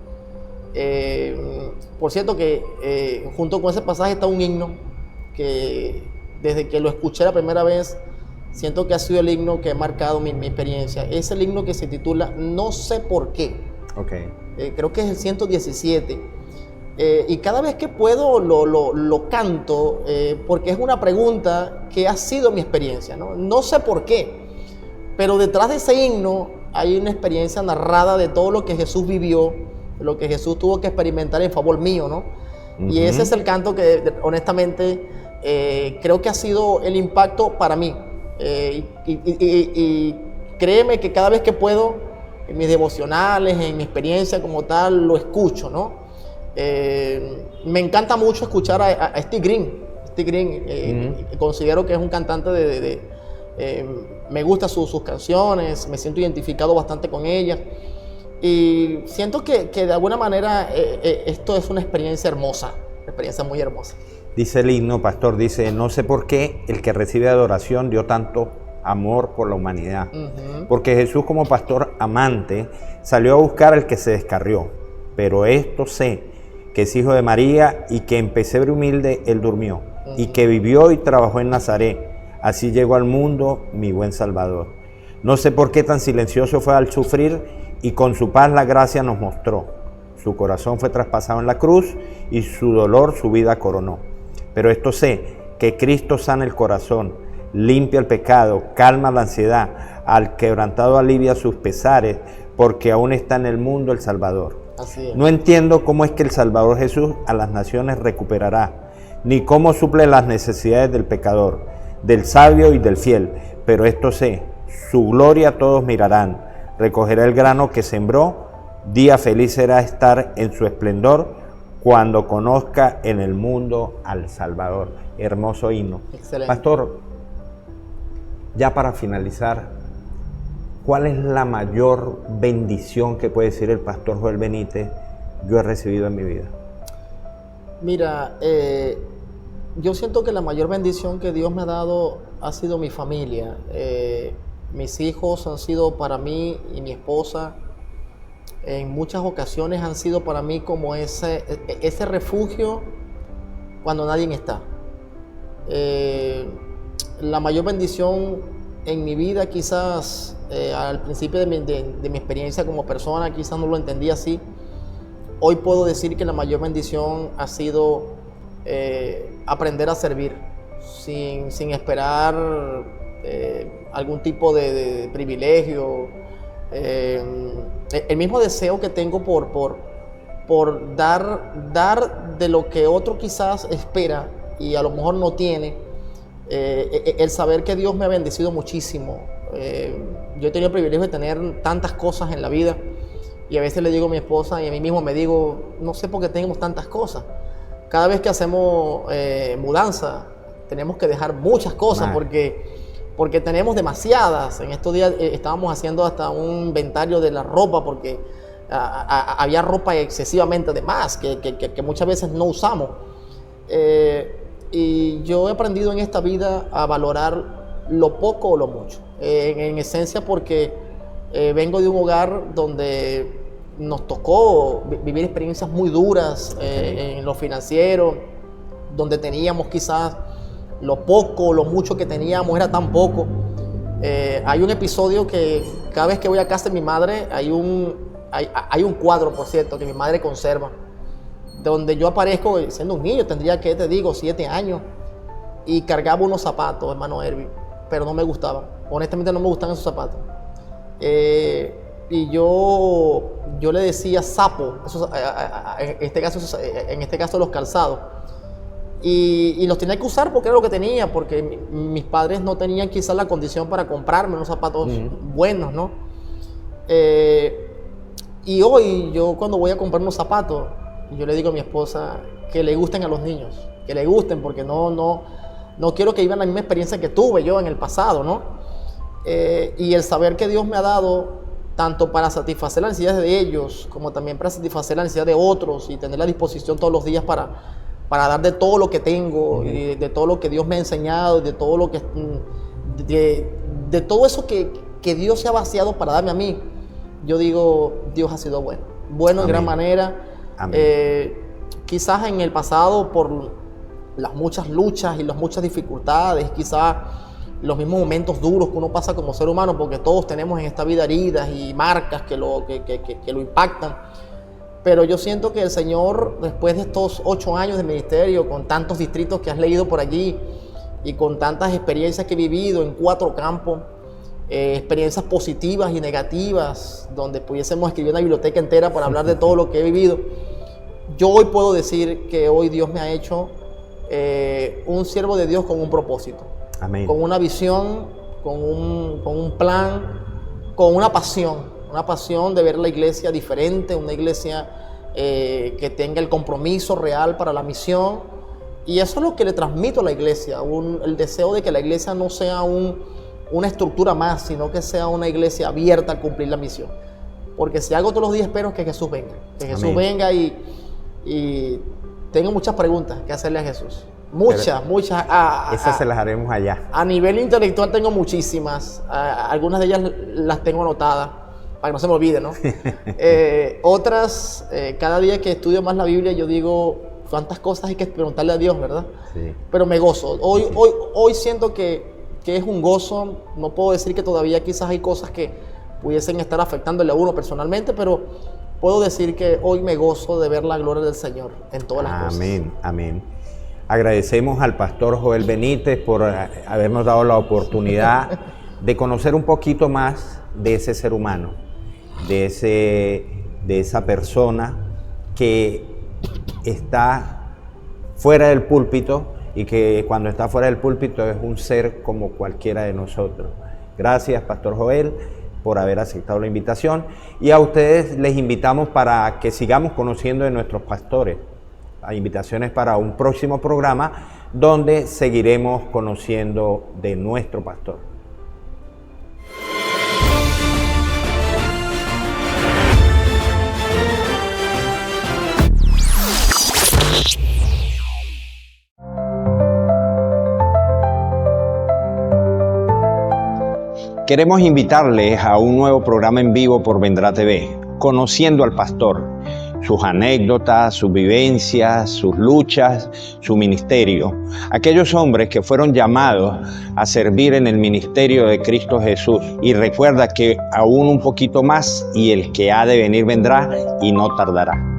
Por cierto que junto con ese pasaje está un himno que desde que lo escuché la primera vez, siento que ha sido el himno que ha marcado mi experiencia. Es el himno que se titula No sé por qué. Okay. Creo que es el 117. Y cada vez que puedo lo canto porque es una pregunta que ha sido mi experiencia, ¿no? No sé por qué, pero detrás de ese himno hay una experiencia narrada de todo lo que Jesús vivió, lo que Jesús tuvo que experimentar en favor mío, ¿no? Y ese es el canto que honestamente creo que ha sido el impacto para mí. Y créeme que cada vez que puedo, en mis devocionales, en mi experiencia como tal, lo escucho, ¿no? Me encanta mucho escuchar a Steve Green. Considero que es un cantante me gustan sus canciones, me siento identificado bastante con ellas. Y siento que de alguna manera esto es una experiencia hermosa, una experiencia muy hermosa. Dice el himno, pastor, dice, no sé por qué el que recibe adoración dio tanto amor por la humanidad. Porque Jesús como pastor amante salió a buscar al que se descarrió. Pero esto sé, que es hijo de María y que en pesebre humilde él durmió. y que vivió y trabajó en Nazaret. Así llegó al mundo mi buen Salvador. No sé por qué tan silencioso fue al sufrir y con su paz la gracia nos mostró. Su corazón fue traspasado en la cruz y su dolor su vida coronó. Pero esto sé, que Cristo sana el corazón, limpia el pecado, calma la ansiedad, al quebrantado alivia sus pesares, porque aún está en el mundo el Salvador. Así es. No entiendo cómo es que el Salvador Jesús a las naciones recuperará, ni cómo suple las necesidades del pecador, del sabio y del fiel, pero esto sé, su gloria todos mirarán, recogerá el grano que sembró, día feliz será estar en su esplendor, cuando conozca en el mundo al Salvador. Hermoso himno. Excelente. Pastor, ya para finalizar, ¿cuál es la mayor bendición que puede decir el pastor Joel Benítez yo he recibido en mi vida? Mira, yo siento que la mayor bendición que Dios me ha dado ha sido mi familia. Mis hijos han sido para mí y mi esposa, en muchas ocasiones han sido para mí como ese refugio cuando nadie está. La mayor bendición en mi vida, quizás al principio de mi experiencia como persona, quizás no lo entendía así. Hoy puedo decir que la mayor bendición ha sido aprender a servir sin esperar algún tipo de privilegio. El mismo deseo que tengo por dar de lo que otro quizás espera y a lo mejor no tiene. El saber que Dios me ha bendecido muchísimo. Yo he tenido el privilegio de tener tantas cosas en la vida y a veces le digo a mi esposa y a mí mismo me digo, no sé por qué tenemos tantas cosas. Cada vez que hacemos mudanza tenemos que dejar muchas cosas porque tenemos demasiadas. En estos días estábamos haciendo hasta un inventario de la ropa porque había ropa excesivamente de más que muchas veces no usamos. Y yo he aprendido en esta vida a valorar lo poco o lo mucho. En esencia porque vengo de un hogar donde nos tocó vivir experiencias muy duras en lo financiero, donde teníamos quizás lo poco o lo mucho que teníamos era tan poco. Hay un episodio que cada vez que voy a casa de mi madre hay un cuadro, por cierto, que mi madre conserva, donde yo aparezco siendo un niño, tendría que, te digo, 7 años, y cargaba unos zapatos, hermano Erwin, pero no me gustaban. Honestamente no me gustaban esos zapatos. Y yo le decía sapo, en este caso los calzados. Y los tenía que usar porque era lo que tenía, porque mis padres no tenían quizás la condición para comprarme unos zapatos buenos, ¿no? Y hoy yo cuando voy a comprar unos zapatos, yo le digo a mi esposa que le gusten a los niños, que le gusten, porque no quiero que vivan la misma experiencia que tuve yo en el pasado, ¿no? Y el saber que Dios me ha dado tanto para satisfacer las necesidades de ellos, como también para satisfacer las necesidades de otros y tener la disposición todos los días para dar de todo lo que tengo, y de todo lo que Dios me ha enseñado, de todo lo que de todo eso que Dios se ha vaciado para darme a mí. Yo digo, Dios ha sido bueno en gran manera. Quizás en el pasado, por las muchas luchas y las muchas dificultades, quizás los mismos momentos duros que uno pasa como ser humano, porque todos tenemos en esta vida heridas y marcas que lo impactan. Pero yo siento que el Señor, después de estos 8 años de ministerio, con tantos distritos que has leído por allí y con tantas experiencias que he vivido en 4 campos, experiencias positivas y negativas, donde pudiésemos escribir una biblioteca entera para hablar de todo lo que he vivido, yo hoy puedo decir que hoy Dios me ha hecho un siervo de Dios con un propósito. Amén. Con una visión, con un plan, con una pasión de ver la iglesia diferente, una iglesia que tenga el compromiso real para la misión. Y eso es lo que le transmito a la iglesia, el deseo de que la iglesia no sea una estructura más, sino que sea una iglesia abierta a cumplir la misión. Porque si algo todos los días espero es que Jesús venga. Que Jesús Amén. venga y tengo muchas preguntas que hacerle a Jesús. Muchas. Esas se las haremos allá. A nivel intelectual tengo muchísimas. Algunas de ellas las tengo anotadas para que no se me olvide, ¿no? Otras, cada día que estudio más la Biblia, yo digo, cuántas cosas hay que preguntarle a Dios, ¿verdad? Sí. Pero me gozo. Hoy siento que es un gozo. No puedo decir que todavía quizás hay cosas que pudiesen estar afectándole a uno personalmente, pero puedo decir que hoy me gozo de ver la gloria del Señor en todas las cosas. Amén, amén. Agradecemos al pastor Joel Benítez por habernos dado la oportunidad de conocer un poquito más de ese ser humano, de esa persona que está fuera del púlpito y que cuando está fuera del púlpito es un ser como cualquiera de nosotros. Gracias, pastor Joel, por haber aceptado la invitación, y a ustedes les invitamos para que sigamos conociendo de nuestros pastores. Hay invitaciones para un próximo programa donde seguiremos conociendo de nuestro pastor. Queremos invitarles a un nuevo programa en vivo por Vendrá TV, Conociendo al Pastor, sus anécdotas, sus vivencias, sus luchas, su ministerio. Aquellos hombres que fueron llamados a servir en el ministerio de Cristo Jesús. Y recuerda que aún un poquito más y el que ha de venir vendrá y no tardará.